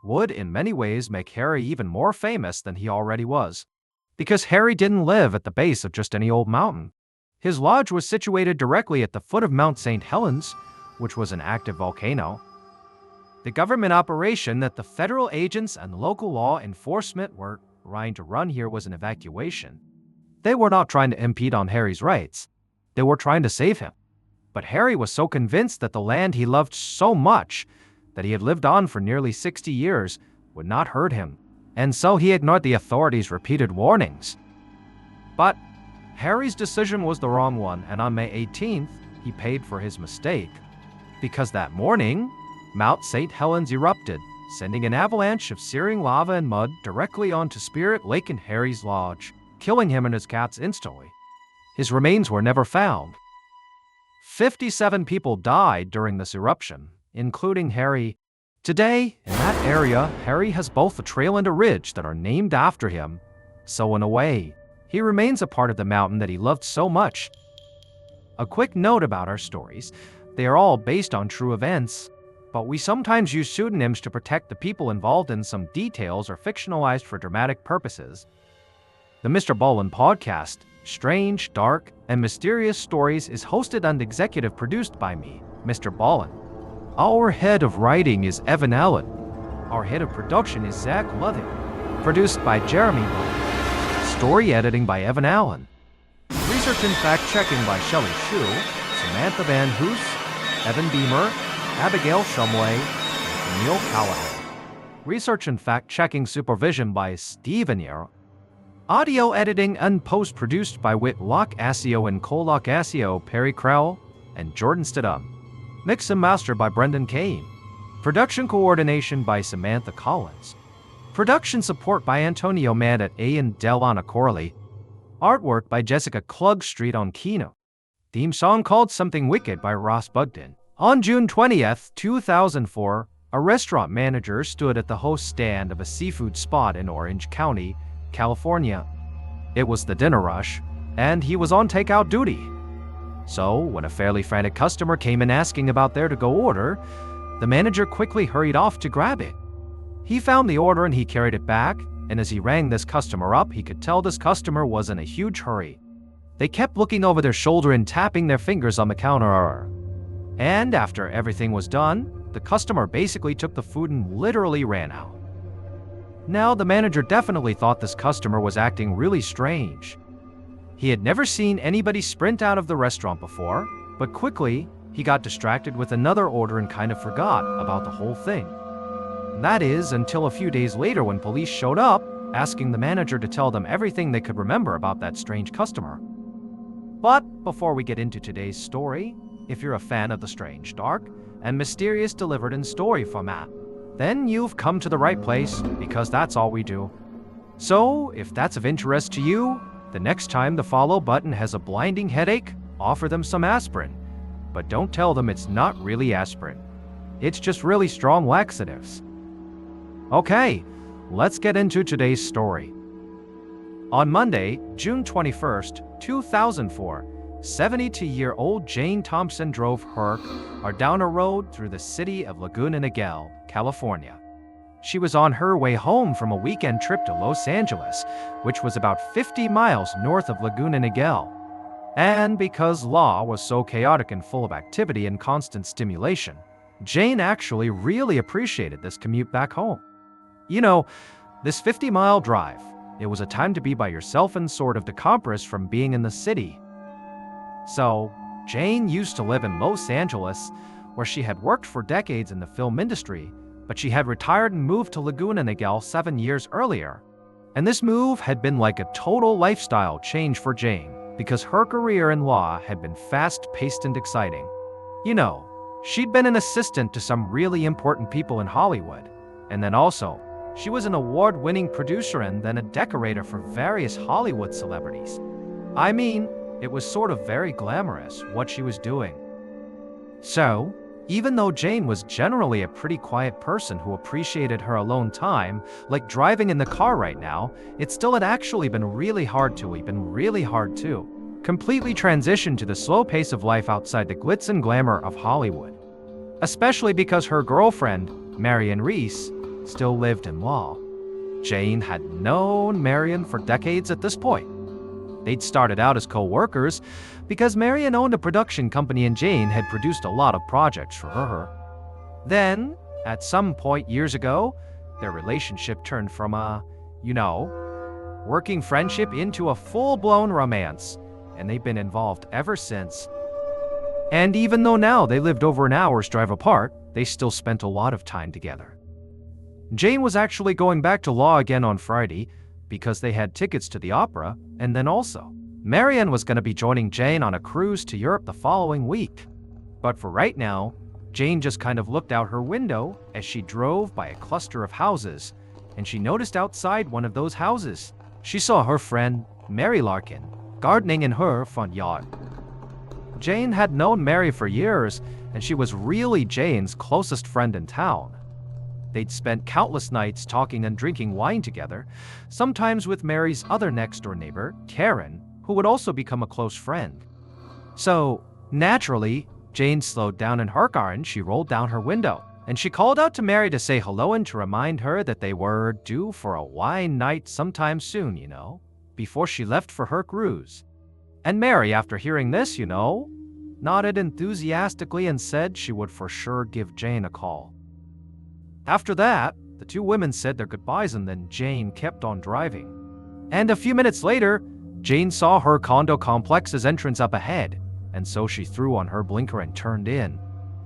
would in many ways make Harry even more famous than he already was. Because Harry didn't live at the base of just any old mountain. His lodge was situated directly at the foot of Mount St. Helens, which was an active volcano. The government operation that the federal agents and local law enforcement were trying to run here was an evacuation. They were not trying to impede on Harry's rights. They were trying to save him. But Harry was so convinced that the land he loved so much, that he had lived on for nearly 60 years, would not hurt him, and so he ignored the authorities' repeated warnings. But Harry's decision was the wrong one, and on May 18th, he paid for his mistake. Because that morning, Mount St. Helens erupted, sending an avalanche of searing lava and mud directly onto Spirit Lake and Harry's lodge, killing him and his cats instantly. His remains were never found. 57 people died during this eruption, including Harry. Today, in that area, Harry has both a trail and a ridge that are named after him. So in a way, he remains a part of the mountain that he loved so much. A quick note about our stories. They are all based on true events, but we sometimes use pseudonyms to protect the people involved, and some details are fictionalized for dramatic purposes. The MRBALLEN podcast, Strange, Dark, and Mysterious Stories, is hosted and executive produced by me, MRBALLEN. Our head of writing is Evan Allen. Our head of production is Zach Luther. Produced by Jeremy Bowen. Story editing by Evan Allen. Research and fact-checking by Shelley Shu, Samantha Van Hoos, Evan Beamer, Abigail Shumway, and Neil Callahan. Research and fact-checking supervision by Stephen Yarrow. Audio editing and post-produced by Whitlock Asio and Colock Asio, Perry Crowell, and Jordan Stidham. Mix and master by Brendan Kane. Production coordination by Samantha Collins. Production support by Antonio Mann and Delana Corley. Artwork by Jessica Klugstreet on Kino. Theme song called Something Wicked by Ross Bugden. On June 20th, 2004, a restaurant manager stood at the host stand of a seafood spot in Orange County, California. It was the dinner rush, and he was on takeout duty. So, when a fairly frantic customer came in asking about their to-go order, the manager quickly hurried off to grab it. He found the order and he carried it back, and as he rang this customer up, he could tell this customer was in a huge hurry. They kept looking over their shoulder and tapping their fingers on the counter. And after everything was done, the customer basically took the food and literally ran out. Now, the manager definitely thought this customer was acting really strange. He had never seen anybody sprint out of the restaurant before, but quickly, he got distracted with another order and kind of forgot about the whole thing. That is, until a few days later when police showed up, asking the manager to tell them everything they could remember about that strange customer. But before we get into today's story, if you're a fan of the strange, dark, and mysterious delivered in story format, then you've come to the right place, because that's all we do. So, if that's of interest to you, the next time the follow button has a blinding headache, offer them some aspirin. But don't tell them it's not really aspirin. It's just really strong laxatives. Okay, let's get into today's story. On Monday, June 21st, 2004, 72-year-old Jane Thompson drove her car down a road through the city of Laguna Niguel, California. She was on her way home from a weekend trip to Los Angeles, which was about 50 miles north of Laguna Niguel. And because law was so chaotic and full of activity and constant stimulation, Jane actually really appreciated this commute back home. You know, this 50-mile drive, it was a time to be by yourself and sort of decompress from being in the city. So, Jane used to live in Los Angeles, where she had worked for decades in the film industry, but she had retired and moved to Laguna Niguel 7 years earlier. And this move had been like a total lifestyle change for Jane, because her career in law had been fast-paced and exciting. You know, she'd been an assistant to some really important people in Hollywood, and then also, she was an award-winning producer and then a decorator for various Hollywood celebrities. I mean, it was sort of very glamorous what she was doing. So, Even though Jane was generally a pretty quiet person who appreciated her alone time, like driving in the car right now, it still had actually been really hard to completely transition to the slow pace of life outside the glitz and glamour of Hollywood. Especially because her girlfriend, Marion Reese, still lived in law. Jane had known Marion for decades at this point. They'd started out as co-workers because Marion owned a production company and Jane had produced a lot of projects for her. Then, at some point years ago, their relationship turned from a, working friendship into a full-blown romance, and they've been involved ever since. And even though now they lived over an hour's drive apart, they still spent a lot of time together. Jane was actually going back to law again on Friday because they had tickets to the opera, and then also, Marion was going to be joining Jane on a cruise to Europe the following week. But for right now, Jane just kind of looked out her window as she drove by a cluster of houses, and she noticed outside one of those houses, she saw her friend, Mary Larkin, gardening in her front yard. Jane had known Mary for years, and she was really Jane's closest friend in town. They'd spent countless nights talking and drinking wine together, sometimes with Mary's other next-door neighbor, Karen, who would also become a close friend. So, naturally, Jane slowed down in her car and she rolled down her window, and she called out to Mary to say hello and to remind her that they were due for a wine night sometime soon, before she left for her cruise. And Mary, after hearing this, nodded enthusiastically and said she would for sure give Jane a call. After that, the two women said their goodbyes and then Jane kept on driving. And a few minutes later, Jane saw her condo complex's entrance up ahead, and so she threw on her blinker and turned in.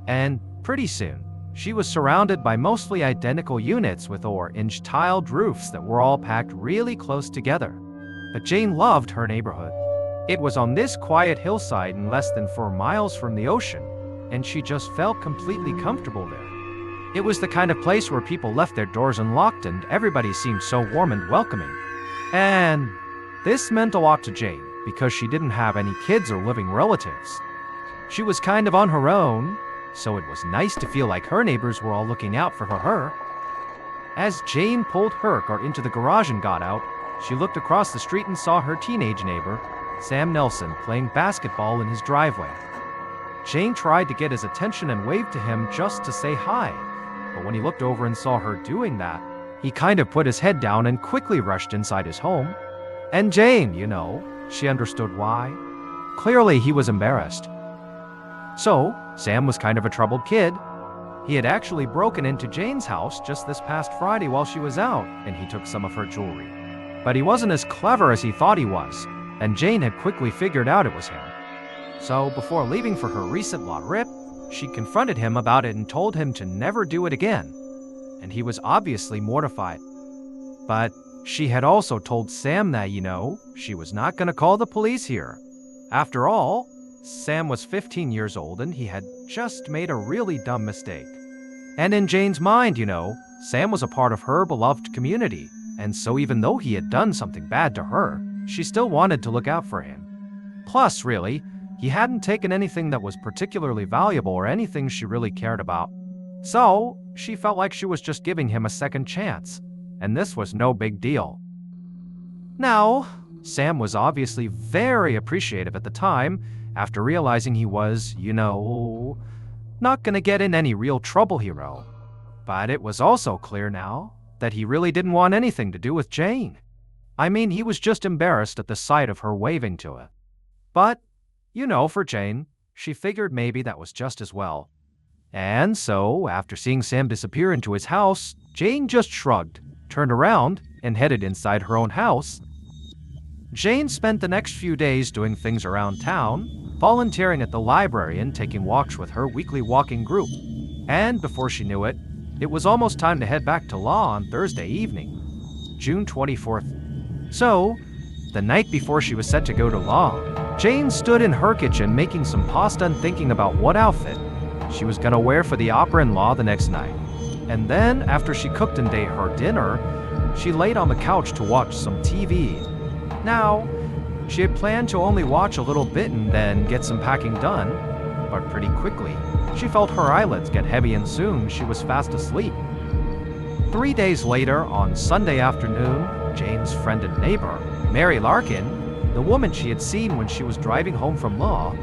And pretty soon, she was surrounded by mostly identical units with orange tiled roofs that were all packed really close together. But Jane loved her neighborhood. It was on this quiet hillside and less than 4 miles from the ocean, and she just felt completely comfortable there. It was the kind of place where people left their doors unlocked and everybody seemed so warm and welcoming. And this meant a lot to Jane because she didn't have any kids or living relatives. She was kind of on her own, so it was nice to feel like her neighbors were all looking out for her. As Jane pulled her car into the garage and got out, she looked across the street and saw her teenage neighbor, Sam Nelson, playing basketball in his driveway. Jane tried to get his attention and waved to him just to say hi, but when he looked over and saw her doing that, he kind of put his head down and quickly rushed inside his home. And Jane, she understood why. Clearly, he was embarrassed. So, Sam was kind of a troubled kid. He had actually broken into Jane's house just this past Friday while she was out, and he took some of her jewelry. But he wasn't as clever as he thought he was, and Jane had quickly figured out it was him. So, before leaving for her recent law trip, she confronted him about it and told him to never do it again. And he was obviously mortified. But she had also told Sam that, she was not going to call the police here. After all, Sam was 15 years old and he had just made a really dumb mistake. And in Jane's mind, Sam was a part of her beloved community. And so even though he had done something bad to her, she still wanted to look out for him. Plus, really, he hadn't taken anything that was particularly valuable or anything she really cared about. So, she felt like she was just giving him a second chance, and this was no big deal. Now, Sam was obviously very appreciative at the time, after realizing he was, not gonna get in any real trouble, hero. But it was also clear now that he really didn't want anything to do with Jane. I mean, he was just embarrassed at the sight of her waving to it. But, for Jane, she figured maybe that was just as well. And so, after seeing Sam disappear into his house, Jane just shrugged, turned around, and headed inside her own house. Jane spent the next few days doing things around town, volunteering at the library and taking walks with her weekly walking group. And before she knew it, it was almost time to head back to law on Thursday evening, June 24th. So, the night before she was set to go to law, Jane stood in her kitchen making some pasta and thinking about what outfit she was gonna wear for the opera in law the next night. And then, after she cooked and ate her dinner, she laid on the couch to watch some TV. Now, she had planned to only watch a little bit and then get some packing done, but pretty quickly, she felt her eyelids get heavy and soon she was fast asleep. 3 days later, on Sunday afternoon, Jane's friend and neighbor, Mary Larkin, the woman she had seen when she was driving home from law,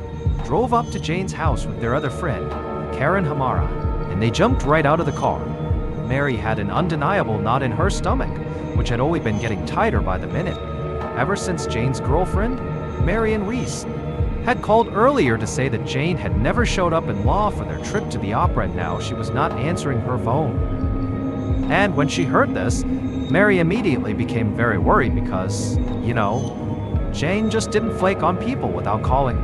drove up to Jane's house with their other friend, Karen Hamara, and they jumped right out of the car. Mary had an undeniable knot in her stomach, which had only been getting tighter by the minute. Ever since Jane's girlfriend, Marion Reese, had called earlier to say that Jane had never showed up in law for their trip to the opera and now she was not answering her phone. And when she heard this, Mary immediately became very worried because, Jane just didn't flake on people without calling.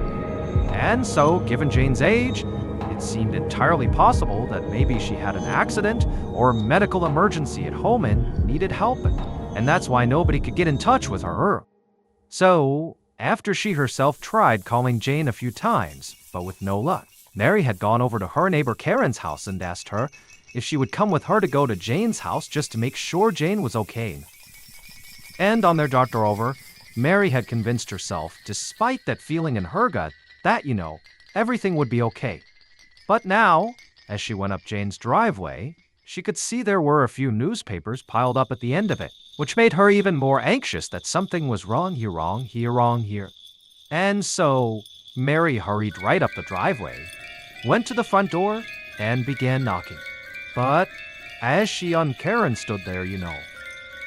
And so, given Jane's age, it seemed entirely possible that maybe she had an accident or medical emergency at home and needed help, and that's why nobody could get in touch with her. So, after she herself tried calling Jane a few times, but with no luck, Mary had gone over to her neighbor Karen's house and asked her if she would come with her to go to Jane's house just to make sure Jane was okay. And on their doctor over, Mary had convinced herself, despite that feeling in her gut, that, everything would be okay. But now, as she went up Jane's driveway, she could see there were a few newspapers piled up at the end of it, which made her even more anxious that something was wrong here. And so, Mary hurried right up the driveway, went to the front door, and began knocking. But as she and Karen stood there,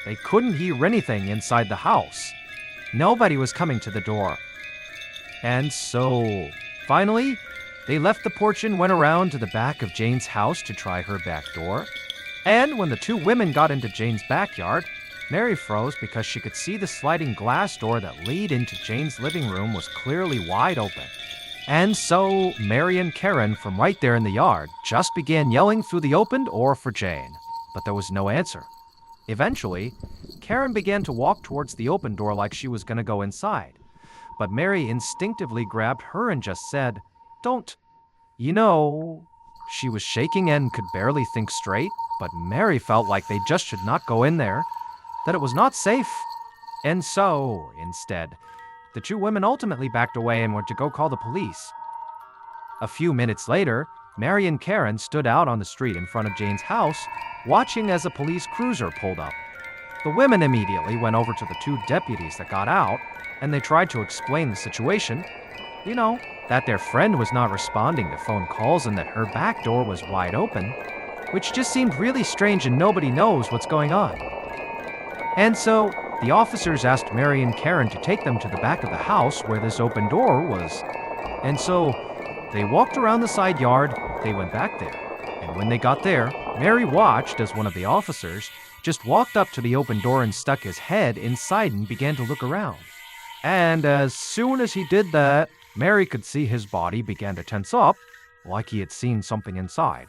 they couldn't hear anything inside the house. Nobody was coming to the door. And so, finally, they left the porch and went around to the back of Jane's house to try her back door. And when the two women got into Jane's backyard, Mary froze because she could see the sliding glass door that led into Jane's living room was clearly wide open. And so Mary and Karen from right there in the yard just began yelling through the opened door for Jane, but there was no answer. Eventually, Karen began to walk towards the open door like she was going to go inside, but Mary instinctively grabbed her and just said, "Don't." She was shaking and could barely think straight, but Mary felt like they just should not go in there, that it was not safe. And so, instead, the two women ultimately backed away and went to go call the police. A few minutes later, Mary and Karen stood out on the street in front of Jane's house, watching as a police cruiser pulled up. The women immediately went over to the two deputies that got out, and they tried to explain the situation. That their friend was not responding to phone calls and that her back door was wide open, which just seemed really strange and nobody knows what's going on. And so, the officers asked Mary and Karen to take them to the back of the house where this open door was. And so, they walked around the side yard, they went back there. And when they got there, Mary watched as one of the officers just walked up to the open door and stuck his head inside and began to look around. And as soon as he did that, Mary could see his body began to tense up, like he had seen something inside.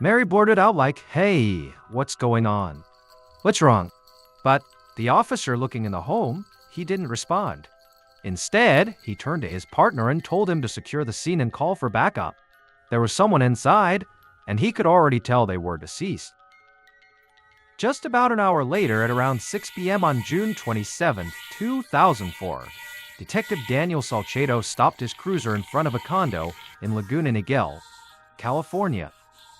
Mary blurted out like, "Hey, what's going on? What's wrong?" But the officer looking in the home, he didn't respond. Instead, he turned to his partner and told him to secure the scene and call for backup. There was someone inside, and he could already tell they were deceased. Just about an hour later, at around 6 p.m. on June 27, 2004, Detective Daniel Salcedo stopped his cruiser in front of a condo in Laguna Niguel, California.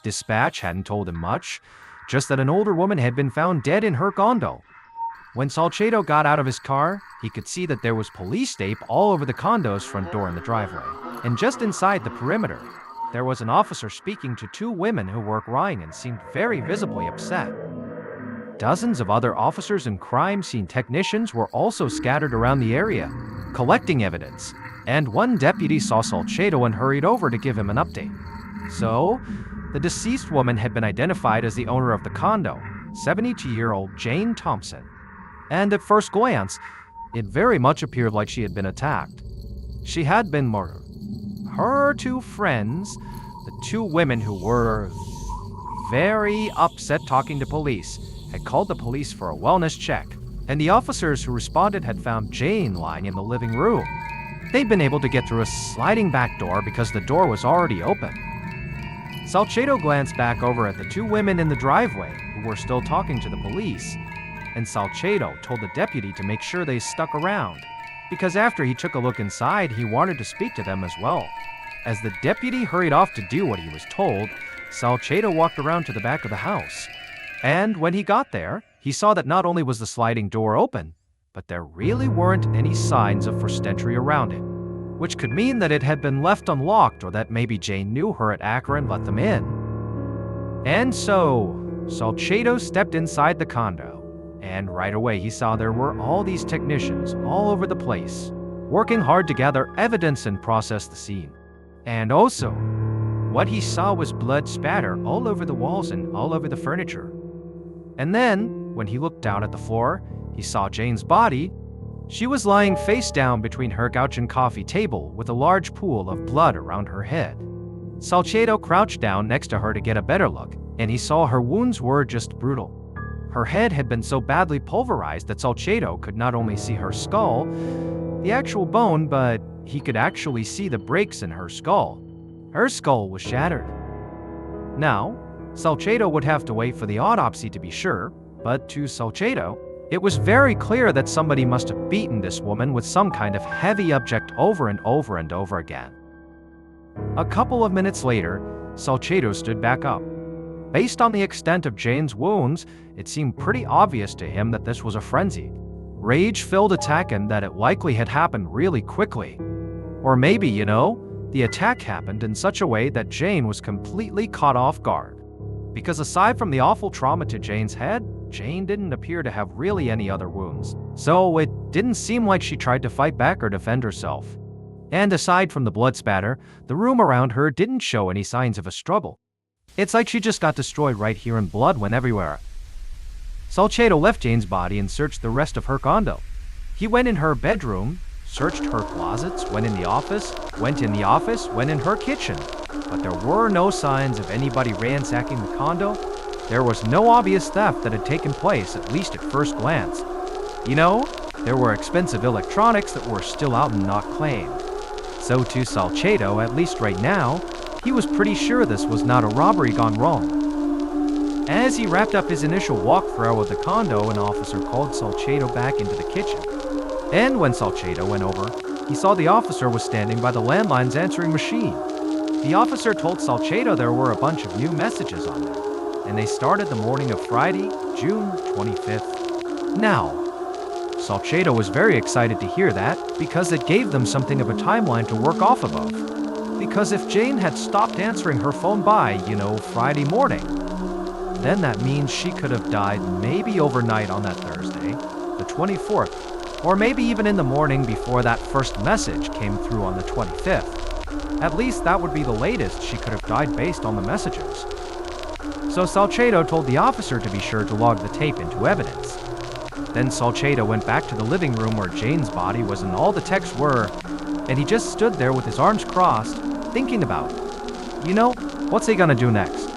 Dispatch hadn't told him much, just that an older woman had been found dead in her condo. When Salcedo got out of his car, he could see that there was police tape all over the condo's front door and the driveway. And just inside the perimeter, there was an officer speaking to two women who were crying and seemed very visibly upset. Dozens of other officers and crime scene technicians were also scattered around the area, collecting evidence, and one deputy saw Salcedo and hurried over to give him an update. So, the deceased woman had been identified as the owner of the condo, 72-year-old Jane Thompson. And at first glance, it very much appeared like she had been attacked. She had been murdered. Her two friends, the two women who were very upset talking to police, had called the police for a wellness check, and the officers who responded had found Jane lying in the living room. They'd been able to get through a sliding back door because the door was already open. Salcedo glanced back over at the two women in the driveway who were still talking to the police, and Salcedo told the deputy to make sure they stuck around, because after he took a look inside, he wanted to speak to them as well. As the deputy hurried off to do what he was told, Salcedo walked around to the back of the house. And when he got there, he saw that not only was the sliding door open, but there really weren't any signs of first entry around it, which could mean that it had been left unlocked or that maybe Jane knew her at Acre and let them in. And so, Salcedo stepped inside the condo, and right away he saw there were all these technicians all over the place, working hard to gather evidence and process the scene. And also, what he saw was blood spatter all over the walls and all over the furniture. And then, when he looked down at the floor, he saw Jane's body. She was lying face down between her couch and coffee table with a large pool of blood around her head. Salcedo crouched down next to her to get a better look, and he saw her wounds were just brutal. Her head had been so badly pulverized that Salcedo could not only see her skull, the actual bone, but he could actually see the breaks in her skull. Her skull was shattered. Now, Salcedo would have to wait for the autopsy to be sure, but to Salcedo, it was very clear that somebody must have beaten this woman with some kind of heavy object over and over and over again. A couple of minutes later, Salcedo stood back up. Based on the extent of Jane's wounds, it seemed pretty obvious to him that this was a frenzied, rage-filled attack and that it likely had happened really quickly. Or maybe, the attack happened in such a way that Jane was completely caught off guard. Because aside from the awful trauma to Jane's head, Jane didn't appear to have really any other wounds. So it didn't seem like she tried to fight back or defend herself. And aside from the blood spatter, the room around her didn't show any signs of a struggle. It's like she just got destroyed right here and blood went everywhere. Salcedo left Jane's body and searched the rest of her condo. He went in her bedroom, searched her closets, went in the office, went in her kitchen. But there were no signs of anybody ransacking the condo. There was no obvious theft that had taken place, at least at first glance. There were expensive electronics that were still out and not claimed. So to Salcedo, at least right now, he was pretty sure this was not a robbery gone wrong. As he wrapped up his initial walkthrough of the condo, an officer called Salcedo back into the kitchen. And when Salcedo went over, he saw the officer was standing by the landline's answering machine. The officer told Salcedo there were a bunch of new messages on there, and they started the morning of Friday, June 25th. Now, Salcedo was very excited to hear that because it gave them something of a timeline to work off of. Because if Jane had stopped answering her phone by, Friday morning, then that means she could have died maybe overnight on that Thursday, the 24th, or maybe even in the morning before that first message came through on the 25th. At least that would be the latest she could have died based on the messages. So Salcedo told the officer to be sure to log the tape into evidence. Then Salcedo went back to the living room where Jane's body was and all the texts were, and he just stood there with his arms crossed, thinking about, what's he gonna do next?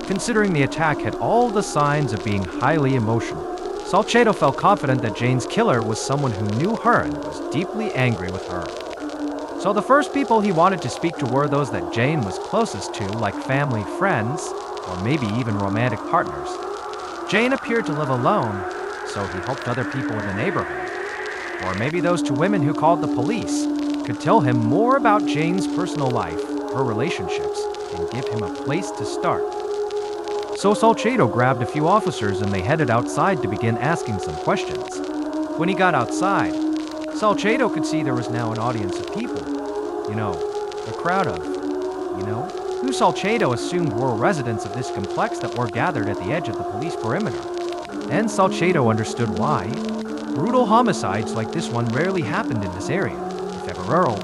Considering the attack had all the signs of being highly emotional, Salcedo felt confident that Jane's killer was someone who knew her and was deeply angry with her. So the first people he wanted to speak to were those that Jane was closest to, like family, friends, or maybe even romantic partners. Jane appeared to live alone, so he hoped other people in the neighborhood, or maybe those two women who called the police, could tell him more about Jane's personal life, her relationships, and give him a place to start. So Salcedo grabbed a few officers and they headed outside to begin asking some questions. When he got outside, Salcedo could see there was now an audience of people. A crowd of, who Salcedo assumed were residents of this complex that were gathered at the edge of the police perimeter. And Salcedo understood why. Brutal homicides like this one rarely happened in this area. If ever,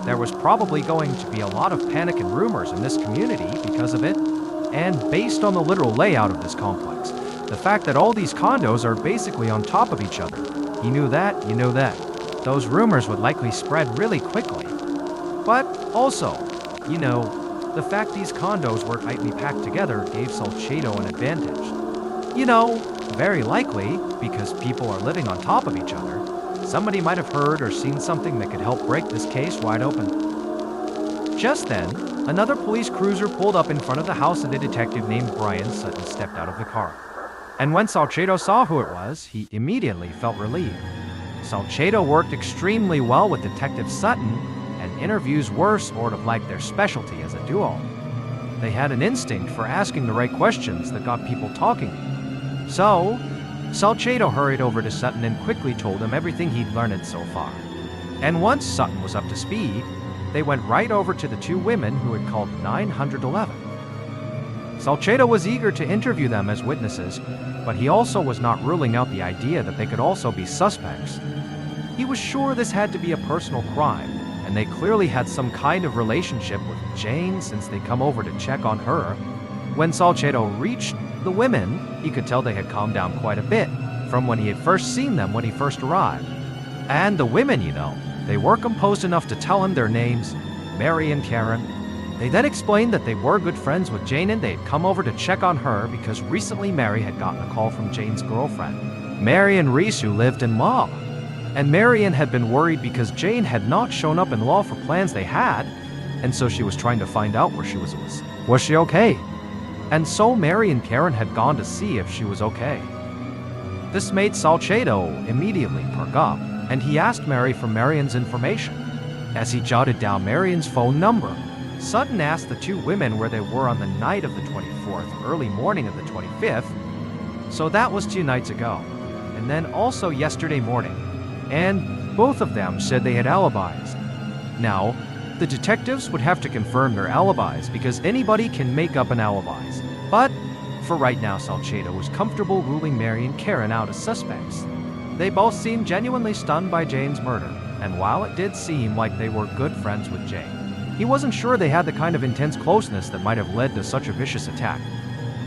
there was probably going to be a lot of panic and rumors in this community because of it. And based on the literal layout of this complex, the fact that all these condos are basically on top of each other, he knew that, those rumors would likely spread really quickly. But also, the fact these condos were tightly packed together gave Salcedo an advantage. Very likely, because people are living on top of each other, somebody might have heard or seen something that could help break this case wide open. Just then, another police cruiser pulled up in front of the house and a detective named Brian Sutton stepped out of the car. And when Salcedo saw who it was, he immediately felt relieved. Salcedo worked extremely well with Detective Sutton, and interviews were sort of like their specialty as a duo. They had an instinct for asking the right questions that got people talking. So, Salcedo hurried over to Sutton and quickly told him everything he'd learned so far. And once Sutton was up to speed, they went right over to the two women who had called 911. Salcedo was eager to interview them as witnesses, but he also was not ruling out the idea that they could also be suspects. He was sure this had to be a personal crime, and they clearly had some kind of relationship with Jane since they come over to check on her. When Salcedo reached the women, he could tell they had calmed down quite a bit from when he had first seen them when he first arrived. And the women, they were composed enough to tell him their names, Mary and Karen. They then explained that they were good friends with Jane and they had come over to check on her because recently Mary had gotten a call from Jane's girlfriend, Marion Reese, who lived in law. And Marion had been worried because Jane had not shown up in law for plans they had, and so she was trying to find out where she was. Was she okay? And so Mary and Karen had gone to see if she was okay. This made Salcedo immediately perk up, and he asked Mary for Marion's information. As he jotted down Marion's phone number, Sutton asked the two women where they were on the night of the 24th, early morning of the 25th. So that was 2 nights ago, and then also yesterday morning. And both of them said they had alibis. Now, the detectives would have to confirm their alibis because anybody can make up an alibis. But for right now, Salcedo was comfortable ruling Mary and Karen out as suspects. They both seemed genuinely stunned by Jane's murder, and while it did seem like they were good friends with Jane, he wasn't sure they had the kind of intense closeness that might have led to such a vicious attack.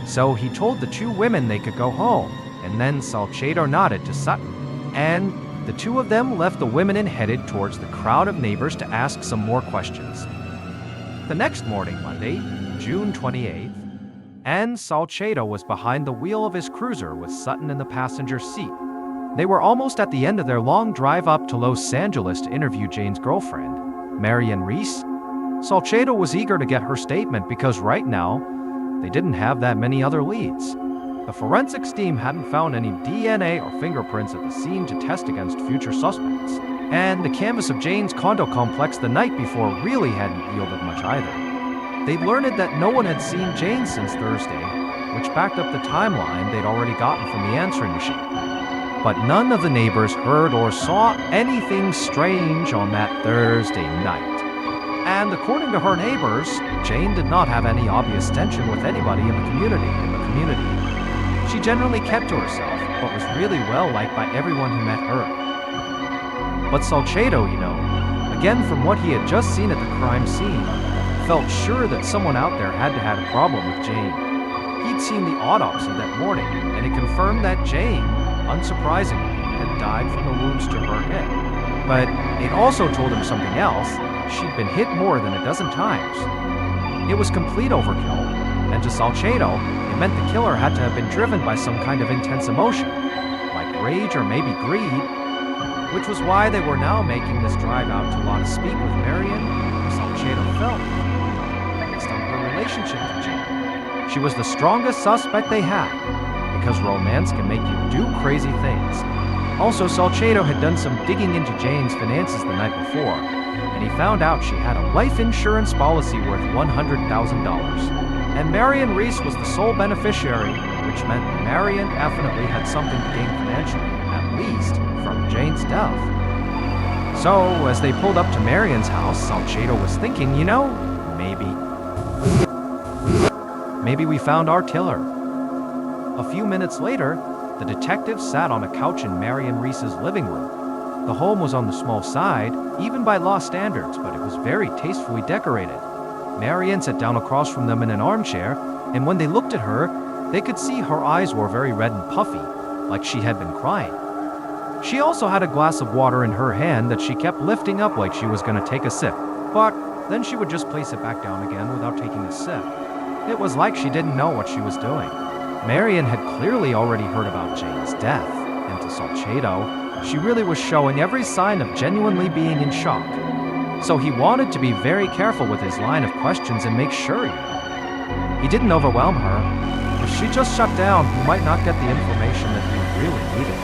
So he told the two women they could go home, and then Salcedo nodded to Sutton, and the two of them left the women and headed towards the crowd of neighbors to ask some more questions. The next morning, Monday, June 28th, and Salcedo was behind the wheel of his cruiser with Sutton in the passenger seat. They were almost at the end of their long drive up to Los Angeles to interview Jane's girlfriend, Marion Reese. Salcedo was eager to get her statement because right now, they didn't have that many other leads. The forensics team hadn't found any DNA or fingerprints at the scene to test against future suspects, and the canvas of Jane's condo complex the night before really hadn't yielded much either. They'd learned that no one had seen Jane since Thursday, which backed up the timeline they'd already gotten from the answering machine. But none of the neighbors heard or saw anything strange on that Thursday night. And according to her neighbors, Jane did not have any obvious tension with anybody in the community. She generally kept to herself, but was really well liked by everyone who met her. But Salcedo, again from what he had just seen at the crime scene, felt sure that someone out there had to have a problem with Jane. He'd seen the autopsy that morning, and it confirmed that Jane, unsurprisingly, had died from the wounds to her head. But it also told him something else. She'd been hit more than a dozen times. It was complete overkill, and to Salcedo, it meant the killer had to have been driven by some kind of intense emotion, like rage or maybe greed, which was why they were now making this drive out to want to speak with Marion, who Salcedo felt, based on her relationship to Jane. She was the strongest suspect they had, because romance can make you do crazy things. Also, Salcedo had done some digging into Jane's finances the night before, and he found out she had a life insurance policy worth $100,000. And Marion Reese was the sole beneficiary, which meant Marion definitely had something to gain financially, at least from Jane's death. So, as they pulled up to Marion's house, Salcedo was thinking, maybe we found our killer. A few minutes later, the detective sat on a couch in Marion Reese's living room. The home was on the small side, even by law standards, but it was very tastefully decorated. Marion sat down across from them in an armchair, and when they looked at her, they could see her eyes were very red and puffy, like she had been crying. She also had a glass of water in her hand that she kept lifting up like she was going to take a sip, but then she would just place it back down again without taking a sip. It was like she didn't know what she was doing. Marion had clearly already heard about Jane's death, and to Salcedo, she really was showing every sign of genuinely being in shock. So he wanted to be very careful with his line of questions and make sure he didn't overwhelm her. If she just shut down, he might not get the information that he really needed.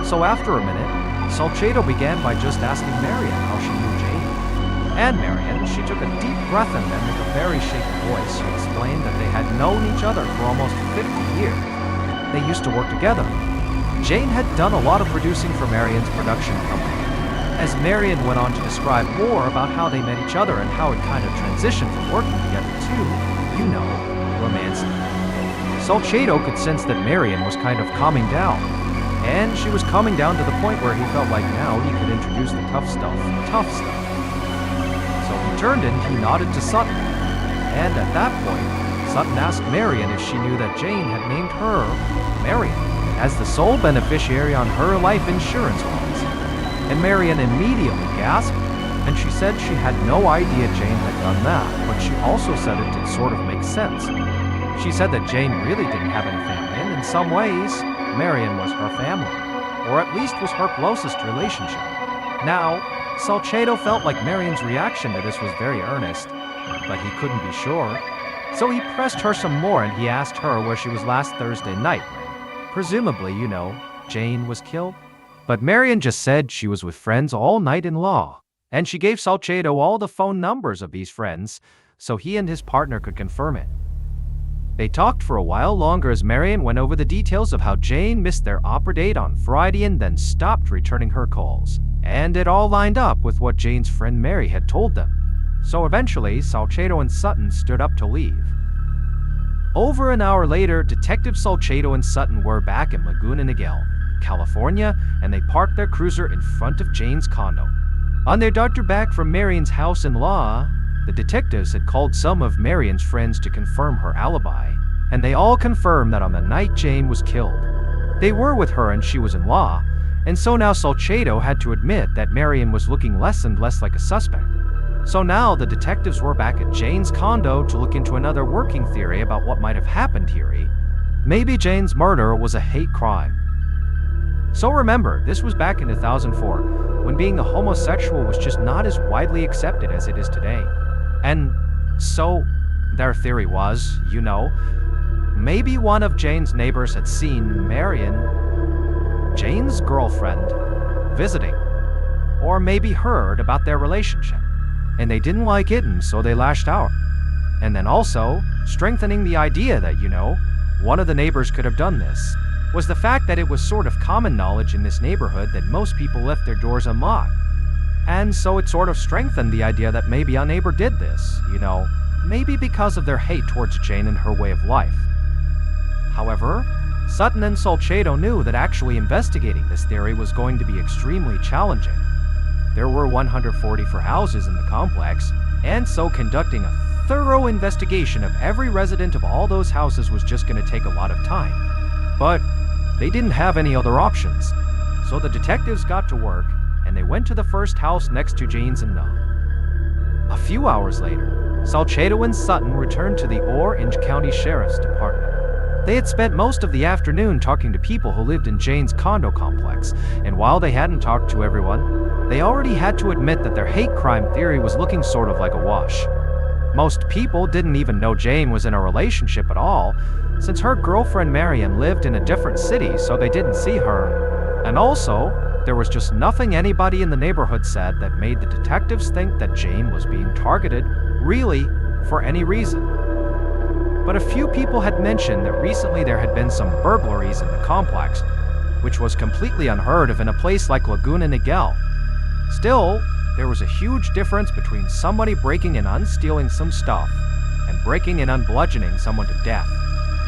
So after a minute, Salcedo began by just asking Marion how she knew Jane. And Marion, she took a deep breath and then with a very shaky voice, she explained that they had known each other for almost 50 years. They used to work together. Jane had done a lot of producing for Marion's production company. As Marion went on to describe more about how they met each other and how it kind of transitioned from working together to, romancing. Salcedo could sense that Marion was kind of calming down, and she was calming down to the point where he felt like now he could introduce the tough stuff. So he turned and he nodded to Sutton, and at that point, Sutton asked Marion if she knew that Jane had named her, Marion, as the sole beneficiary on her life insurance policy. And Marion immediately gasped, and she said she had no idea Jane had done that, but she also said it did sort of make sense. She said that Jane really didn't have any family, and in some ways, Marion was her family, or at least was her closest relationship. Now, Salcedo felt like Marion's reaction to this was very earnest, but he couldn't be sure. So he pressed her some more and he asked her where she was last Thursday night. Presumably, Jane was killed. But Marion just said she was with friends all night in law, and she gave Salcedo all the phone numbers of these friends so he and his partner could confirm it. They talked for a while longer as Marion went over the details of how Jane missed their opera date on Friday and then stopped returning her calls. And it all lined up with what Jane's friend Mary had told them. So eventually, Salcedo and Sutton stood up to leave. Over an hour later, Detective Salcedo and Sutton were back in Laguna Niguel, California, and they parked their cruiser in front of Jane's condo. On their drive back from Marion's house-in-law, the detectives had called some of Marion's friends to confirm her alibi, and they all confirmed that on the night Jane was killed, they were with her and she was in law, and so now Salcedo had to admit that Marion was looking less and less like a suspect. So now the detectives were back at Jane's condo to look into another working theory about what might have happened here. Maybe Jane's murder was a hate crime. So remember, this was back in 2004, when being a homosexual was just not as widely accepted as it is today. And so, their theory was, maybe one of Jane's neighbors had seen Marion, Jane's girlfriend, visiting, or maybe heard about their relationship, and they didn't like it and so they lashed out. And then also, strengthening the idea that, one of the neighbors could have done this, was the fact that it was sort of common knowledge in this neighborhood that most people left their doors unlocked. And so it sort of strengthened the idea that maybe a neighbor did this, maybe because of their hate towards Jane and her way of life. However, Sutton and Salcedo knew that actually investigating this theory was going to be extremely challenging. There were 144 houses in the complex, and so conducting a thorough investigation of every resident of all those houses was just going to take a lot of time. But they didn't have any other options, so the detectives got to work and they went to the first house next to Jane's and A few hours later, Salcedo and Sutton returned to the Orange County Sheriff's Department. They had spent most of the afternoon talking to people who lived in Jane's condo complex, and while they hadn't talked to everyone, they already had to admit that their hate crime theory was looking sort of like a wash. Most people didn't even know Jane was in a relationship at all, since her girlfriend Marion lived in a different city, so they didn't see her. And also, there was just nothing anybody in the neighborhood said that made the detectives think that Jane was being targeted, really, for any reason. But a few people had mentioned that recently there had been some burglaries in the complex, which was completely unheard of in a place like Laguna Niguel. Still, there was a huge difference between somebody breaking and unstealing some stuff and breaking and unbludgeoning someone to death.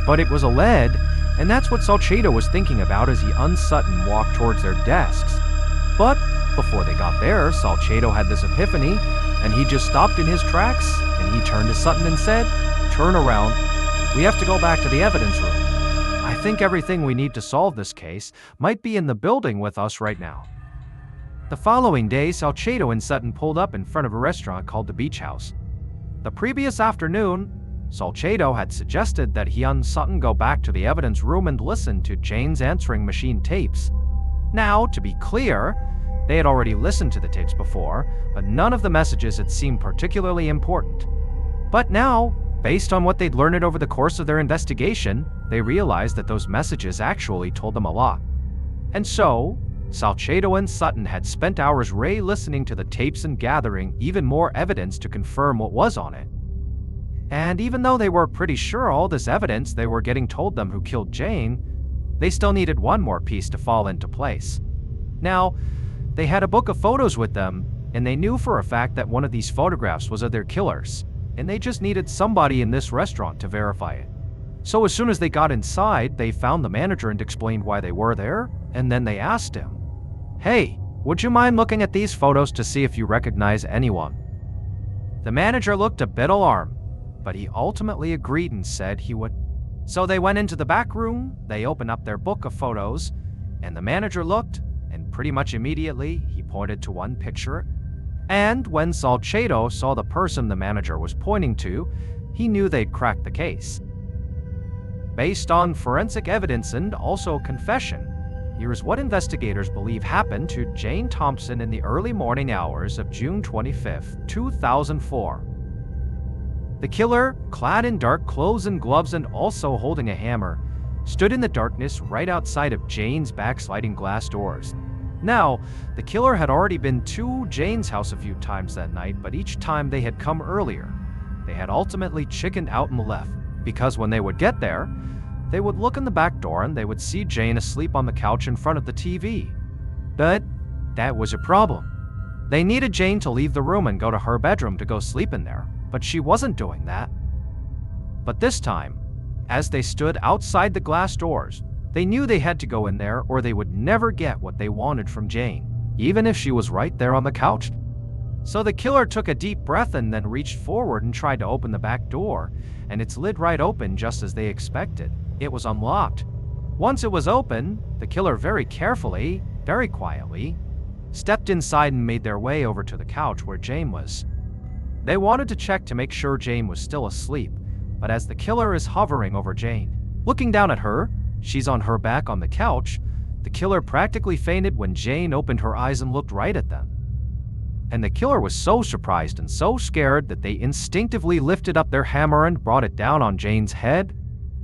But it was a lead, and that's what Salcedo was thinking about as he and Sutton walked towards their desks. But before they got there, Salcedo had this epiphany, and he just stopped in his tracks, and he turned to Sutton and said, "Turn around. We have to go back to the evidence room. I think everything we need to solve this case might be in the building with us right now." The following day, Salcedo and Sutton pulled up in front of a restaurant called the Beach House. The previous afternoon, Salcedo had suggested that he and Sutton go back to the evidence room and listen to Jane's answering machine tapes. Now, to be clear, they had already listened to the tapes before, but none of the messages had seemed particularly important. But now, based on what they'd learned over the course of their investigation, they realized that those messages actually told them a lot. And so, Salcedo and Sutton had spent hours listening to the tapes and gathering even more evidence to confirm what was on it. And even though they were pretty sure all this evidence they were getting told them who killed Jane, they still needed one more piece to fall into place. Now, they had a book of photos with them, and they knew for a fact that one of these photographs was of their killers, and they just needed somebody in this restaurant to verify it. So as soon as they got inside, they found the manager and explained why they were there, and then they asked him, "Hey, would you mind looking at these photos to see if you recognize anyone?" The manager looked a bit alarmed, but he ultimately agreed and said he would. So they went into the back room, they opened up their book of photos, and the manager looked, and pretty much immediately he pointed to one picture. And when Salcedo saw the person the manager was pointing to, he knew they'd cracked the case. Based on forensic evidence and also confession, here's what investigators believe happened to Jane Thompson in the early morning hours of June 25, 2004. The killer, clad in dark clothes and gloves and also holding a hammer, stood in the darkness right outside of Jane's back sliding glass doors. Now, the killer had already been to Jane's house a few times that night, but each time they had come earlier. They had ultimately chickened out and left, because when they would get there, they would look in the back door and they would see Jane asleep on the couch in front of the TV. But that was a problem. They needed Jane to leave the room and go to her bedroom to go sleep in there, but she wasn't doing that. But this time, as they stood outside the glass doors, they knew they had to go in there or they would never get what they wanted from Jane, even if she was right there on the couch. So the killer took a deep breath and then reached forward and tried to open the back door, and it slid right open just as they expected. It was unlocked. Once it was open, the killer very carefully, very quietly, stepped inside and made their way over to the couch where Jane was. They wanted to check to make sure Jane was still asleep, but as the killer is hovering over Jane, looking down at her, she's on her back on the couch, the killer practically fainted when Jane opened her eyes and looked right at them. And the killer was so surprised and so scared that they instinctively lifted up their hammer and brought it down on Jane's head.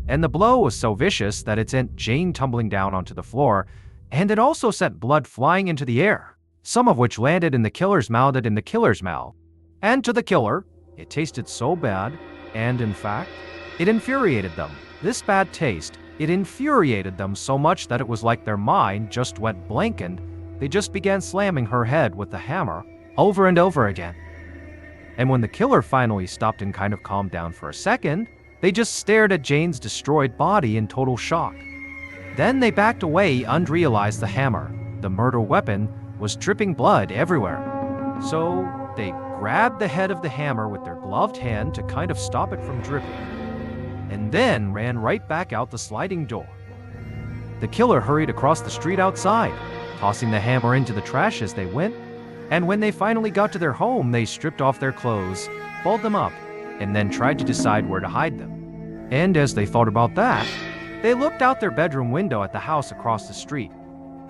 And the blow was so vicious that it sent Jane tumbling down onto the floor, and it also sent blood flying into the air, some of which landed in the killer's mouth and in the killer's mouth. And to the killer, it tasted so bad, and in fact, it infuriated them. This bad taste, it infuriated them so much that it was like their mind just went blank and they just began slamming her head with the hammer over and over again. And when the killer finally stopped and kind of calmed down for a second, they just stared at Jane's destroyed body in total shock. Then they backed away and realized the hammer, the murder weapon, was dripping blood everywhere. So they grabbed the head of the hammer with their gloved hand to kind of stop it from dripping, and then ran right back out the sliding door. The killer hurried across the street outside, tossing the hammer into the trash as they went, and when they finally got to their home, they stripped off their clothes, balled them up, and then tried to decide where to hide them. And as they thought about that, they looked out their bedroom window at the house across the street,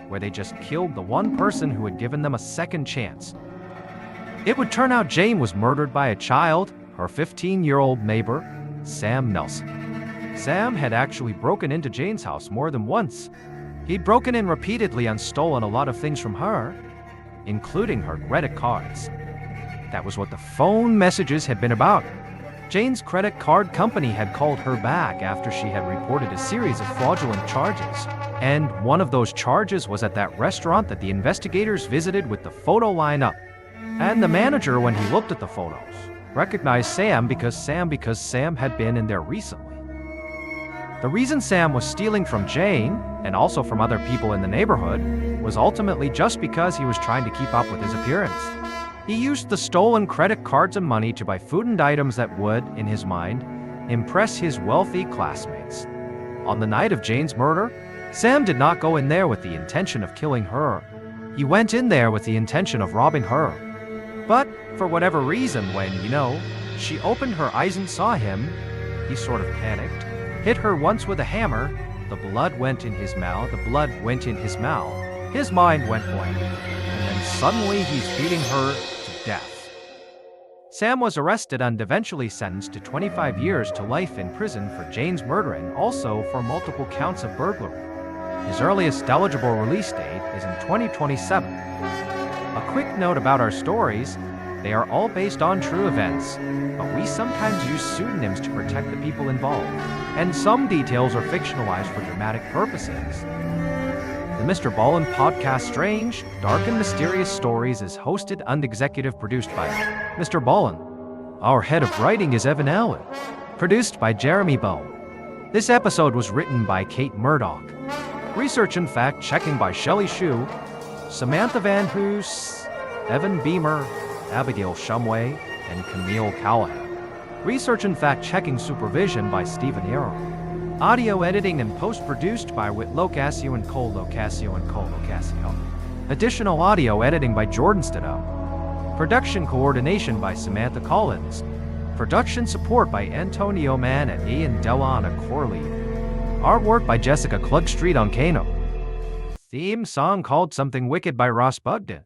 where they just killed the one person who had given them a second chance. It would turn out Jane was murdered by a child, her 15-year-old neighbor, Sam Nelson. Sam had actually broken into Jane's house more than once. He'd broken in repeatedly and stolen a lot of things from her, including her credit cards. That was what the phone messages had been about. Jane's credit card company had called her back after she had reported a series of fraudulent charges, and one of those charges was at that restaurant that the investigators visited with the photo lineup. And the manager, when he looked at the photos, recognized Sam because Sam had been in there recently. The reason Sam was stealing from Jane, and also from other people in the neighborhood, was ultimately just because he was trying to keep up with his appearance. He used the stolen credit cards and money to buy food and items that would, in his mind, impress his wealthy classmates. On the night of Jane's murder, Sam did not go in there with the intention of killing her. He went in there with the intention of robbing her. But for whatever reason, when, she opened her eyes and saw him, he sort of panicked, hit her once with a hammer, the blood went in his mouth, his mind went blank, and then suddenly he's beating her to death. Sam was arrested and eventually sentenced to 25 years to life in prison for Jane's murder and also for multiple counts of burglary. His earliest eligible release date is in 2027. A quick note about our stories: they are all based on true events, but we sometimes use pseudonyms to protect the people involved, and some details are fictionalized for dramatic purposes. The Mr. Ballen podcast, Strange, Dark, and Mysterious Stories, is hosted and executive produced by Mr. Ballen. Our head of writing is Evan Allen. Produced by Jeremy Bow. This episode was written by Kate Murdoch. Research and fact-checking by Shelley Shue, Samantha Van Hoos, Evan Beamer, Abigail Shumway, and Camille Callahan. Research and fact-checking supervision by Stephen Arrow. Audio editing and post-produced by Whit Locasio and Cole Locasio and Cole Locasio. Additional audio editing by Jordan Stidham. Production coordination by Samantha Collins. Production support by Antonio Mann and Ian Delana Corley. Artwork by Jessica Klugstreet on Kano. Theme song called Something Wicked by Ross Bugden.